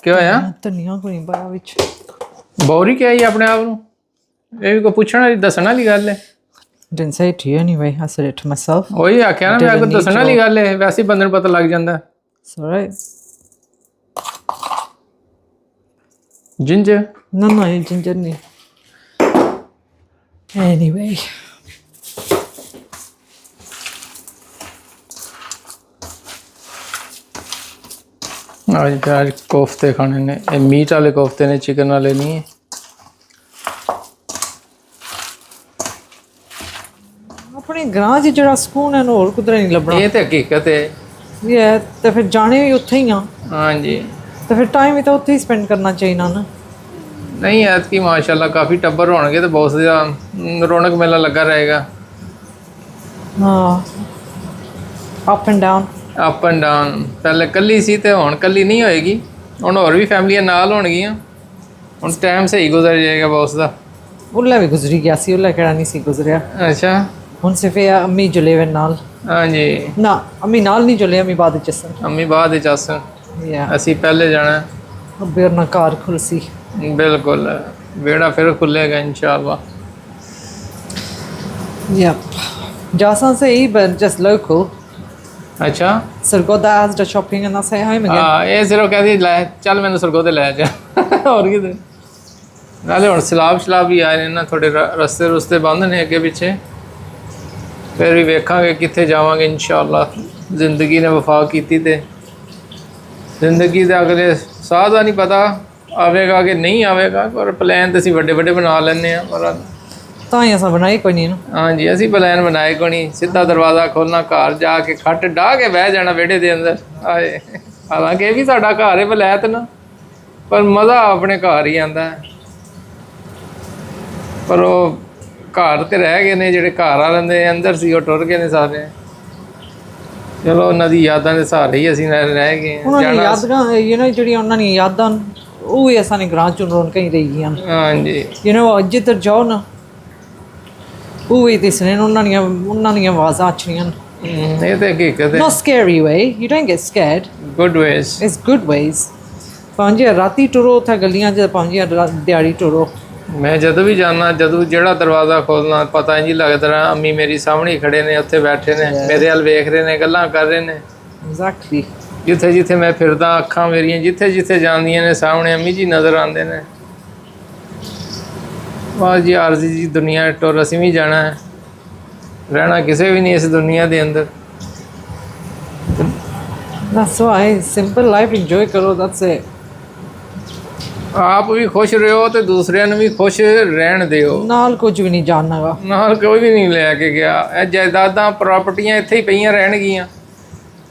ਕੀ ਹੋਇਆ?
ਧਨੀਆ ਕੋਈ ਨਹੀਂ ਪਾਇਆ ਵਿੱਚ।
ਬੌਰੀ ਕਿਹਾ ਹੀ ਆਪਣੇ ਆਪ ਨੂੰ? ਇਹ ਵੀ ਕੋਈ ਪੁੱਛਣ ਵਾਲੀ ਦੱਸਣ ਵਾਲੀ ਗੱਲ ਹੈ।
Didn't say it to you anyway, I said it to myself।
ਉਹੀ ਆਖਿਆ ਨਾ, ਮੈਂ ਕੋਈ ਦੱਸਣ ਵਾਲੀ ਗੱਲ ਹੈ, ਵੈਸੇ ਹੀ ਬੰਦੇ ਨੂੰ ਪਤਾ ਲੱਗ ਜਾਂਦਾ।
It's alright।
ਜਿੰਜਰ?
No, ਇਹ ਜਿੰਜਰ ਨਹੀਂ। Anyway।
ਅੱਜ ਕੋਫਤੇ ਖਾਣੇ ਨੇ। ਇਹ ਮੀਟ ਵਾਲੇ ਕੋਫਤੇ ਨੇ, ਚਿਕਨ ਵਾਲੇ ਨਹੀਂ।
ਆਪਣੇ ਗ੍ਰਾਂ 'ਚ ਜਿਹੜਾ ਸਕੂਨ ਹੈ ਨਾ ਹੋਰ ਕਿਧਰੇ ਨਹੀਂ ਲੱਭਣਾ।
ਇਹ ਤੇ ਹਕੀਕਤ ਹੈ।
ਇਹ ਤੇ ਫਿਰ ਜਾਣੇ ਵੀ ਉੱਥੇ ਹੀ ਆ।
ਹਾਂਜੀ,
ਤੇ ਫਿਰ ਟਾਈਮ ਵੀ ਤਾਂ ਉੱਥੇ ਹੀ ਸਪੈਂਡ ਕਰਨਾ ਚਾਹੀਦਾ ਨਾ।
ਨਹੀਂ ਐਤਕੀ ਮਾਸ਼ਾਅੱਲਾ ਕਾਫੀ ਟੱਬਰ ਹੋਣਗੇ ਤੇ ਬਹੁਤ ਜ਼ਿਆਦਾ ਰੌਣਕ ਮੇਲਾ ਲੱਗਾ ਰਹੇਗਾ।
ਹਾਂ, up and down.
Up and down. ਪਹਿਲੇ ਕੱਲੀ ਸੀ ਤੇ ਹੁਣ ਕੱਲੀ ਨਹੀਂ ਹੋਏਗੀ। ਹੁਣ ਹੋਰ ਵੀ ਫੈਮਲੀਆਂ ਨਾਲ ਹੋਣਗੀਆਂ। ਹੁਣ ਟਾਈਮ ਸਹੀ ਗੁਜ਼ਰ ਜਾਏਗਾ ਬੌਸ ਦਾ।
उल्ला भी गुजरी गया सी, उल्ला केड़ा नहीं सी गुजरिया।
ਅੱਛਾ
हुन सिर्फ ये अम्मी जुले वे नाल
ਹਾਂਜੀ
ना, अम्मी नाल नहीं जुले, अम्मी बाद च सन
ਅੰਮੀ ਬਾਅਦ ਵਿੱਚ ਆਸਣ
या
ਅਸੀਂ ਪਹਿਲੇ ਜਾਣਾ
अब्बे और ना कार खुलसी।
ਬਿਲਕੁਲ ਵਿਹੜਾ ਫਿਰ ਖੁੱਲੇਗਾ ਇਨਸ਼ਾਅੱਲਾ
Yep. Jasan say but just local.
ਅੱਛਾ
Sargoda has the shopping and I say home again.
ਹਾਂ ਇਹ ਸਿਰਫ ਕਹਿੰਦੀ ਲੈ ਚੱਲ ਮੈਨੂੰ ਸਰਗੋਦੇ ਲੈ ਜਾ ਹੋਰ ਕਿਤੇ ਨਾਲੇ ਹੁਣ ਸਲਾਬ ਵੀ ਆਏ ਨੇ ਨਾ ਥੋੜੇ ਰਸਤੇ ਰੁਸਤੇ ਬੰਦ ਨੇ ਅੱਗੇ ਪਿੱਛੇ ਫਿਰ ਵੀ ਵੇਖਾਂਗੇ ਕਿੱਥੇ ਜਾਵਾਂਗੇ ਇਨਸ਼ਾਅੱਲਾ ਜ਼ਿੰਦਗੀ ਨੇ ਵਫਾ ਕੀਤੀ ਤੇ ਜ਼ਿੰਦਗੀ ਦੇ ਅਗਲੇ ਸਾਹ ਦਾ ਨਹੀਂ ਪਤਾ ਆਵੇਗਾ ਕਿ ਨਹੀਂ ਆਵੇਗਾ ਪਰ ਪਲਾਨ ਤਾਂ ਅਸੀਂ ਵੱਡੇ ਵੱਡੇ ਬਣਾ ਲੈਂਦੇ ਆ ਪਰ
ਤਾਂ ਹੀ ਅਸਾਂ ਬਣਾਈ ਕੋਈ ਨਹੀਂ ਨਾ।
ਹਾਂਜੀ ਅਸੀਂ ਪਲਾਨ ਬਣਾਏ ਕੋਈ ਨਹੀਂ ਸਿੱਧਾ ਦਰਵਾਜ਼ਾ ਖੋਲਣਾ ਘਰ ਜਾ ਕੇ ਖੱਟ ਡਾਹ ਕੇ ਬਹਿ ਜਾਣਾ ਵਿਹੜੇ ਦੇ ਅੰਦਰ ਆਏ ਹਾਲਾਂਕਿ ਇਹ ਵੀ ਸਾਡਾ ਘਰ ਹੈ ਵਲੈਤ ਨਾ ਪਰ ਮਜ਼ਾ ਆਪਣੇ ਘਰ ਹੀ ਆਉਂਦਾ ਹੈ ਪਰ ਉਹ ਘਰ ਤੇ ਰਹਿ ਗਏ ਨੇ ਜਿਹੜੇ ਘਰ ਵਾਲਿਆਂ ਦੇ ਅੰਦਰ ਸੀ ਉਹ ਟੁਰ ਗਏ ਨੇ ਸਾਰੇ ਚਲੋ ਉਹਨਾਂ ਦੀ ਯਾਦਾਂ ਦੇ ਸਹਾਰੇ ਹੀ ਅਸੀਂ ਰਹਿ ਗਏ
ਉਹਨਾਂ ਦੀ ਯਾਦਾਂ ਜਿਹੜੀਆਂ ਉਹਨਾਂ ਦੀਆਂ ਯਾਦਾਂ ਉਹ ਹੀ ਅਸਾਂ ਨੇ ਗਰਾਂ ਚੋਂ ਰੋਣ ਕਈ ਰਹੀ ਗਈਆਂ।
ਹਾਂਜੀ
ਜਿੱਧਰ ਜਾਓ ਨਾ ਉਹ ਹੀ ਦਿਸਣੇ ਉਹਨਾਂ ਦੀਆਂ ਆਵਾਜ਼ਾਂ ਅੱਛੀਆਂ।
ਇਹ ਤਾਂ ਹਕੀਕਤ ਹੈ
Not scary way, you don't get scared,
good ways
it's good ways। ਭਾਵੇਂ ਰਾਤੀ ਟੁਰੋ ਉੱਥੇ ਗਲੀਆਂ 'ਚ ਭਾਵੇਂ ਦਿਹਾੜੀ ਟੁਰੋ।
ਮੈਂ ਜਦੋਂ ਵੀ ਜਾਣਾ ਜਦੋਂ ਜਿਹੜਾ ਦਰਵਾਜ਼ਾ ਖੋਲਣਾ ਪਤਾ ਨਹੀਂ ਲੱਗਦਾ ਰਿਹਾ ਅੰਮੀ ਮੇਰੀ ਸਾਹਮਣੇ ਹੀ ਖੜੇ ਨੇ ਉੱਥੇ ਬੈਠੇ ਨੇ ਮੇਰੇ ਵੱਲ ਵੇਖ ਰਹੇ ਨੇ ਗੱਲਾਂ ਕਰ ਰਹੇ ਨੇ
Exactly।
ਜਿੱਥੇ ਜਿੱਥੇ ਮੈਂ ਫਿਰਦਾ ਅੱਖਾਂ ਮੇਰੀਆਂ ਜਿੱਥੇ ਜਿੱਥੇ ਜਾਂਦੀਆਂ ਨੇ ਸਾਹਮਣੇ ਅੰਮੀ ਜੀ ਨਜ਼ਰ ਆਉਂਦੇ ਨੇ ਵਾਹ ਜੀ ਆਰਜ਼ੀ ਜੀ ਦੁਨੀਆ ਟੁਰ ਅਸੀਂ ਵੀ ਜਾਣਾ ਹੈ ਰਹਿਣਾ ਕਿਸੇ ਵੀ ਨਹੀਂ ਇਸ ਦੁਨੀਆ ਦੇ ਅੰਦਰ
That's why simple life enjoy ਕਰੋ, that's it।
ਆਪ ਵੀ ਖੁਸ਼ ਰਹੋ ਤੇ ਦੂਸਰਿਆਂ ਨੂੰ ਵੀ ਖੁਸ਼ ਰਹਿਣ ਦਿਓ
ਨਾਲ ਕੁਝ ਵੀ ਨਹੀਂ ਜਾਣਨਾਗਾ।
ਨਾਲ ਕੋਈ ਵੀ ਨਹੀਂ ਲੈ ਕੇ ਗਿਆ ਇਹ ਜਾਇਦਾਦਾਂ ਪ੍ਰਾਪਰਟੀਆਂ ਇੱਥੇ ਹੀ ਪਈਆਂ ਰਹਿਣਗੀਆਂ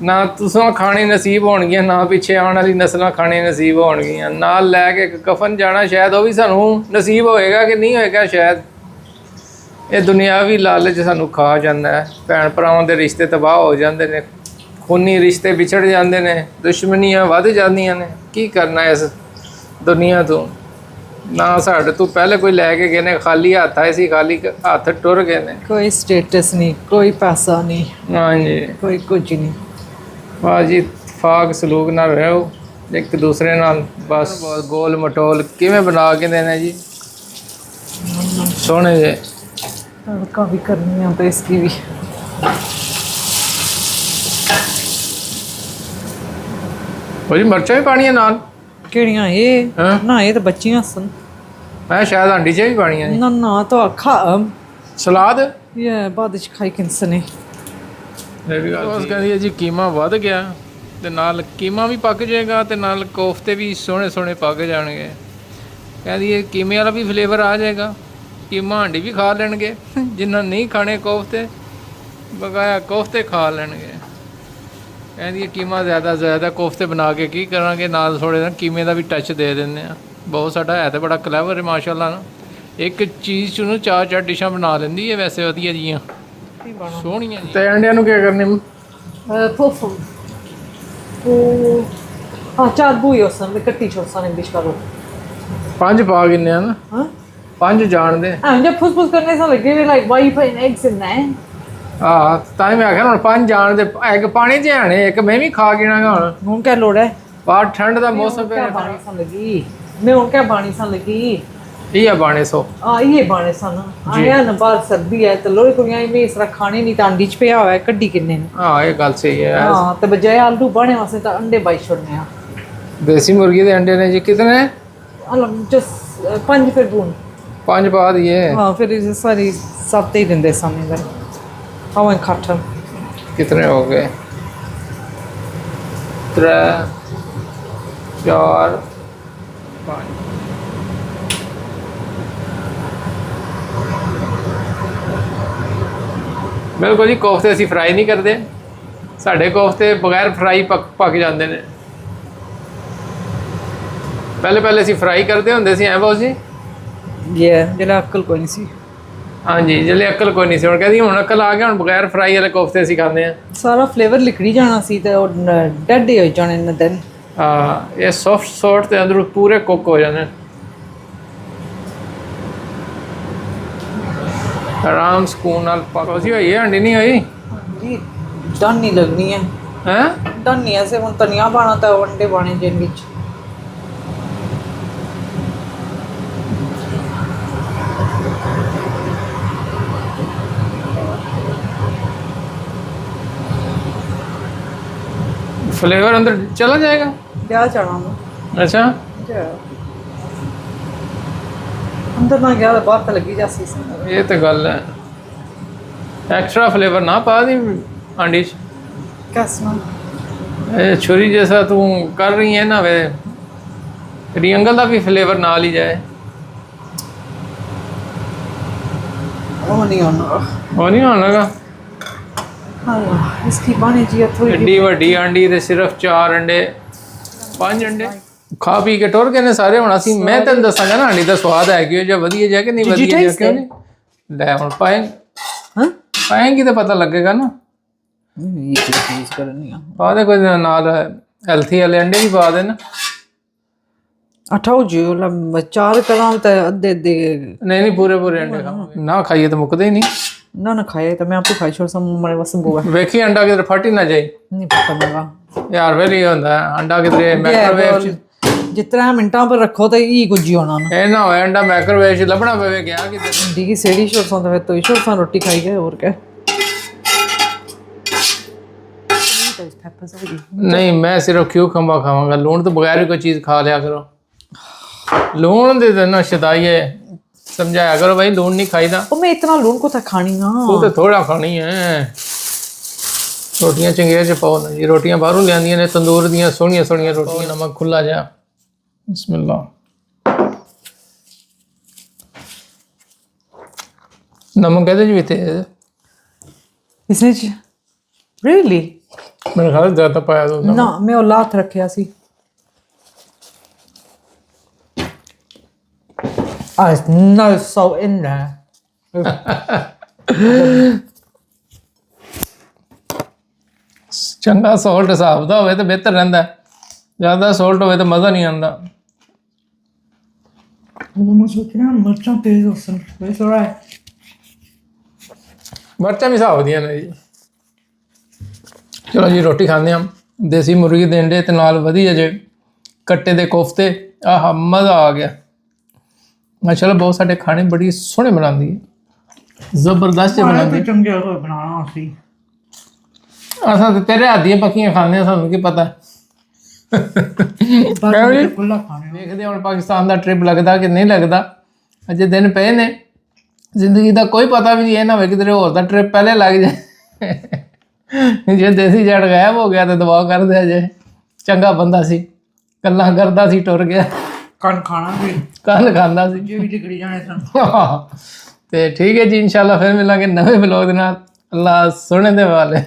ਨਾ ਤੁਸੀਂ ਖਾਣੇ ਨਸੀਬ ਹੋਣਗੀਆਂ ਨਾ ਪਿੱਛੇ ਆਉਣ ਵਾਲੀ ਨਸਲਾਂ ਖਾਣੇ ਨਸੀਬ ਹੋਣਗੀਆਂ ਨਾਲ ਲੈ ਕੇ ਕਫਨ ਜਾਣਾ ਸ਼ਾਇਦ ਉਹ ਵੀ ਸਾਨੂੰ ਨਸੀਬ ਹੋਏਗਾ ਕਿ ਨਹੀਂ ਹੋਏਗਾ ਸ਼ਾਇਦ ਇਹ ਦੁਨਿਆਵੀ ਲਾਲਚ ਸਾਨੂੰ ਖਾ ਜਾਂਦਾ ਹੈ ਭੈਣ ਭਰਾਵਾਂ ਦੇ ਰਿਸ਼ਤੇ ਤਬਾਹ ਹੋ ਜਾਂਦੇ ਨੇ ਖੂਨੀ ਰਿਸ਼ਤੇ ਵਿਛੜ ਜਾਂਦੇ ਨੇ ਦੁਸ਼ਮਣੀਆਂ ਵੱਧ ਜਾਂਦੀਆਂ ਨੇ ਕੀ ਕਰਨਾ ਇਸ ਦੁਨੀਆ ਤੋਂ ਨਾ ਸਾਡੇ ਤੋਂ ਪਹਿਲੇ ਕੋਈ ਲੈ ਕੇ ਗਏ ਨੇ ਖਾਲੀ ਹੱਥ ਆਏ ਸੀ ਖਾਲੀ ਹੱਥ ਟੁਰ ਗਏ ਨੇ
ਕੋਈ ਸਟੇਟਸ ਨਹੀਂ, ਕੋਈ ਪੈਸਾ ਨਹੀਂ,
ਹਾਂਜੀ
ਕੋਈ ਕੁਝ ਨਹੀਂ।
ਵਾਹ ਜੀ ਫਾਕ ਸਲੂਕ ਨਾਲ ਰਹੋ ਇੱਕ ਦੂਸਰੇ ਨਾਲ ਬਸ ਗੋਲ ਮਟੋਲ ਕਿਵੇਂ ਬਣਾ ਕੇ ਦੇਣਾ ਜੀ ਸੋਹਣੇ ਜੇ
ਤੜਕਾ ਵੀ ਕਰਨੀ ਆ ਤਾਂ ਇਸकी ਵੀ
ਭਾਜੀ ਮਿਰਚਾਂ ਵੀ ਪਾਣੀਆਂ ਨਾਲ
ਕਿਹੜੀਆਂ ਇਹ
ਹਾਂ?
ਨਾ ਇਹ ਤਾਂ ਬੱਚੀਆਂ ਸਨ
ਮੈਂ ਸ਼ਾਇਦ ਆਂਡੀ 'ਚ ਵੀ ਪਾਣੀਆਂ ਨੇ
ਨਾ ਤਾਂ ਅੱਖਾਂ
ਸਲਾਦ
ਇਹ ਬਾਅਦ ਚ ਖਾਈ ਕਿੰਸਨੇ।
ਉਸ ਕਹਿੰਦੀ ਹੈ ਜੀ ਕੀਮਾ ਵੱਧ ਗਿਆ ਤੇ ਨਾਲ ਕੀਮਾ ਵੀ ਪੱਕ ਜਾਏਗਾ ਤੇ ਨਾਲ ਕੋਫਤੇ ਵੀ ਸੋਹਣੇ ਸੋਹਣੇ ਪੱਕ ਜਾਣਗੇ ਕਹਿੰਦੀ ਇਹ ਕੀਮੇ ਵਾਲਾ ਵੀ ਫਲੇਵਰ ਆ ਜਾਏਗਾ ਕੀਮਾ ਹਾਂਡੀ ਵੀ ਖਾ ਲੈਣਗੇ ਜਿਨ੍ਹਾਂ ਨਹੀਂ ਖਾਣੇ ਕੋਫਤੇ ਬਕਾਇਆ ਕੋਫਤੇ ਖਾ ਲੈਣਗੇ ਕਹਿੰਦੀ ਇਹ ਕੀਮਾ ਜ਼ਿਆਦਾ ਕੋਫਤੇ ਬਣਾ ਕੇ ਕੀ ਕਰਾਂਗੇ ਨਾਲ ਥੋੜ੍ਹੇ ਨਾ ਕੀਮੇ ਦਾ ਵੀ ਟੱਚ ਦੇ ਦਿੰਦੇ ਆ ਬਹੁਤ ਸਾਡਾ ਹੈ ਤਾਂ ਬੜਾ ਕਲੈਵਰ ਹੈ ਮਾਸ਼ਾਅੱਲਾ ਨਾ ਇੱਕ ਚੀਜ਼ 'ਚ ਉਹਨੂੰ ਚਾਰ ਡਿਸ਼ਾਂ ਬਣਾ ਲੈਂਦੀ ਹੈ ਵੈਸੇ ਵਧੀਆ ਜੀਆਂ ਸੋਹਣੀਆਂ ਜੀ ਤੇ ਅੰਡਿਆਂ ਨੂੰ ਕੀ ਕਰਨੇ
ਪੋਫੋ ਉਹ ਹਾਂ ਚਾਰ ਬੂਈ ਸਨ ਦੇ ਕੱਟੀ ਛੋਸਾਂ ਨੇ ਬਿਸ਼ ਕਰੋ
5 ਪਾ ਗਿੰਨੇ ਆ ਨਾ
ਹਾਂ
5 ਜਾਣਦੇ
जब फुस करने से लगे वे like why putting eggs in there।
ਹਾਂ ਤਾਂ ਹੀ ਮੈਂ ਆਖਿਆ ਹੁਣ 5 ਜਾਣਦੇ ਇੱਕ ਪਾਣੀ 'ਚ ਆਣੇ ਇੱਕ ਮੈਂ ਵੀ ਖਾ ਗਿਣਾਗਾ ਹੁਣ
ਹੁਣ क्या लोड़ है?
ਬਾਹਰ ਠੰਡ ਦਾ ਮੌਸਮ
क्या बाणी सन लगी मैं हूं क्या बाणी सन लगी
ਇਹ ਆ ਬਾਣੇ ਸੋ
ये बाणे सन आया ना बाहर सर्दी है तो लोई कुड़ियां में इस तरह खाने नहीं तो अंडी च पिया हुआ है कड्डी किन्ने ने
ਹਾਂ ਇਹ ਗੱਲ ਸਹੀ ਹੈ
हां तो बजाय आलू बाणे वास्ते तो अंडे बाई छोड़ने हैं।
ਦੇਸੀ ਮੁਰਗੀ ਦੇ ਅੰਡੇ ਨੇ ਜੀ ਕਿਤਨੇ
अलग जस्ट 5 फिर बून
5 ਪਾ ਦਈਏ
हां फिर इस सारी सब दे देंदे सामने इधर हां खटम
कितने हो गए 3 4 5 ਬਿਲਕੁਲ ਜੀ ਕੋਫਤੇ ਅਸੀਂ ਫਰਾਈ ਨਹੀਂ ਕਰਦੇ ਸਾਡੇ ਕੋਫਤੇ ਬਗੈਰ ਫਰਾਈ ਪੱਕ ਜਾਂਦੇ ਨੇ ਪਹਿਲੇ ਅਸੀਂ ਫਰਾਈ ਕਰਦੇ ਹੁੰਦੇ ਸੀ ਐ ਬੋਸ ਜੀ
ये जला अक्ल कोई नहीं सी
ਹਾਂਜੀ ਜਿਹੜੇ ਅਕਲ ਕੋਈ ਨਹੀਂ ਸੀ ਹੁਣ ਕਹਿੰਦੀ ਹੁਣ ਅਕਲ ਆ ਗਿਆ ਹੁਣ ਬਗੈਰ ਫਰਾਈ ਵਾਲੇ ਕੋਫਤੇ ਅਸੀਂ ਖਾਂਦੇ ਆ
सारा फ्लेवर लिखड़ी जाना सी ते डेड हो जाने न दिन।
ਹਾਂ ਇਹ ਸੌਫਟ ਸੌਟ ਤੇ ਅੰਦਰੋਂ ਪੂਰੇ ਕੁੱਕ ਹੋ ਜਾਂਦੇ ਆਰਾਮ ਸਕੂਨ ਨਾਲ ਪਰੋਸੀ ਹੋਈ ਹੈ, ਹੰਡੀ ਨਹੀਂ ਹੋਈ
जी डन नहीं लगनी है,
ਹੈ।
डन नहीं ऐसे हम धनिया पाना था अंडे पाने जिन विच
फ्लेवर अंदर चला जाएगा।
क्या जाना मैं
अच्छा
अंदर ना गया तो बाहर तो लगी जासी सी।
ये तो गल है, एक्स्ट्रा फ्लेवर ना पा दी आंडी च।
कैसे
ये छुरी जैसा तू कर रही है ना, वे ट्रायंगल का भी फ्लेवर नाल ही जाए।
वो नहीं होना।
वो नहीं होना लगा।
हाँ इसकी पानी चाहिए थोड़ी
एड्डी वड्डी आंडी ते सिर्फ 4 अंडे 5 अंडे खा पी के टुर गए ने सारे। हुण असीं मैं तैनूं दसांगा ना आंडी दा स्वाद है कि जो वधिया जा कि नहीं वधिया जा, क्यों नहीं ले हुण
हाँ
पाएंगी तो पता लगेगा ना।
ये चीज करनी है
पा दे कोई नाल हेल्थी वाले अंडे भी पा देना।
अठाओ जी वाला 4 कलाम तो अद्धे अद्धे
नहीं पूरे पूरे अंडे खाओ ना, खाइए तो मुकदे ही नहीं।
ना खाए तो मैं आपको खाई छोड़ सब हमारे पास बुआ
वेखी अंडा किधर फट ही ना जाए
नहीं पता मेरा
यार। वेली होंदा है अंडा किधरे माइक्रोवेव च
जितना मिनटा पर रखो तो ई कुछ ही होना ना।
ए ना होए अंडा माइक्रोवेव च लभना पवे गया किधर।
डी की सेड़ी छोड़ तो फिर तो छोड़ रोटी खाई गए और क्या।
नहीं मैं सिर्फ क्यों खंबा खावांगा, लूण तो बगैर ही कोई चीज खा लिया करो। लूण दे देना शदाइए, समझाया करो भाई लूण नहीं खाईदा।
ओ मैं इतना लूण को था खानी ना,
तू तो थोड़ा खानी है। रोटियां चंगेर च पाओ ना जी, रोटियां बाहरों लियांदियां ने तंदूर दियां सोहणियां सोहणियां रोटियां, नमक खुला जा। बिस्मिल्लाह। नमक कहते जी थे
इसने रियली
मेरे ख्याल ज्यादा पाया तो
ना मैं औलाद रखिया सी। It's no salt in there.
ਚੰਗਾ ਸੌਲਟ ਹਿਸਾਬ ਦਾ ਹੋਵੇ ਤਾਂ ਬਿਹਤਰ ਰਹਿੰਦਾ, ਜ਼ਿਆਦਾ ਸੌਲਟ ਹੋਵੇ ਤਾਂ ਮਜ਼ਾ ਨਹੀਂ ਆਉਂਦਾ।
मैं सोच रहा मिर्चा तेज हो सन वैसे हो रहा है।
ਮਿਰਚਾਂ ਵੀ ਹਿਸਾਬ ਦੀਆਂ ਨੇ ਜੀ। ਚਲੋ ਜੀ ਰੋਟੀ ਖਾਂਦੇ ਹਾਂ। ਦੇਸੀ ਮੁਰਗੀ ਦੇ ਅੰਡੇ ਤੇ ਨਾਲ ਵਧੀਆ ਜੇ ਕੱਟੇ ਦੇ ਕੋਫਤੇ। ਆਹ ਮਜ਼ਾ ਆ ਗਿਆ। ਮਾਸ਼ਾਅੱਲਾ ਬਹੁਤ ਸਾਡੇ ਖਾਣੇ ਬੜੀ ਸੋਹਣੇ ਬਣਾਉਂਦੀ ਹੈ, ਜ਼ਬਰਦਸਤ ਬਣਾਉਂਦੀ ਹੈ।
चंगे हो बनाना सी
ਅਸਾਂ ਤੇ ਤੇਰੇ ਹੱਥ ਦੀਆਂ ਪੱਕੀਆਂ ਖਾਂਦੇ ਹਾਂ, ਸਾਨੂੰ ਕੀ ਪਤਾ।
खुला खाने
ਦੇਖਦੇ ਹੁਣ ਪਾਕਿਸਤਾਨ ਦਾ ਟ੍ਰਿਪ ਲੱਗਦਾ ਕਿ ਨਹੀਂ ਲੱਗਦਾ। ਅਜੇ ਦਿਨ ਪਏ ਨੇ, ਜ਼ਿੰਦਗੀ ਦਾ ਕੋਈ ਪਤਾ ਵੀ ਨਹੀਂ। ਇਹ ਨਾ ਹੋਵੇ ਕਿਧਰੇ ਹੋਰ ਦਾ ਟ੍ਰਿਪ ਪਹਿਲੇ ਲੱਗ ਜਾਏ। ਜੇ ਦੇਸੀ ਜੜ ਗਾਇਬ ਹੋ ਗਿਆ ਤਾਂ ਦੁਆ ਕਰਦੇ ਅਜੇ ਚੰਗਾ ਬੰਦਾ ਸੀ, ਗੱਲਾਂ ਕਰਦਾ ਸੀ, ਟੁਰ ਗਿਆ।
कन खाना भी
ਕੱਲ ਖਾਂਦਾ ਸੀ।
जो भी टिकड़ी जाने सन।
ਤੇ ਠੀਕ ਹੈ ਜੀ, ਇਨਸ਼ਾਅੱਲਾ ਫਿਰ ਮਿਲਾਂਗੇ ਨਵੇਂ ਵਲੋਗ ਦੇ ਨਾਲ। ਅੱਲਾ ਸੁਣਨ ਦੇ ਵਾਲੇ।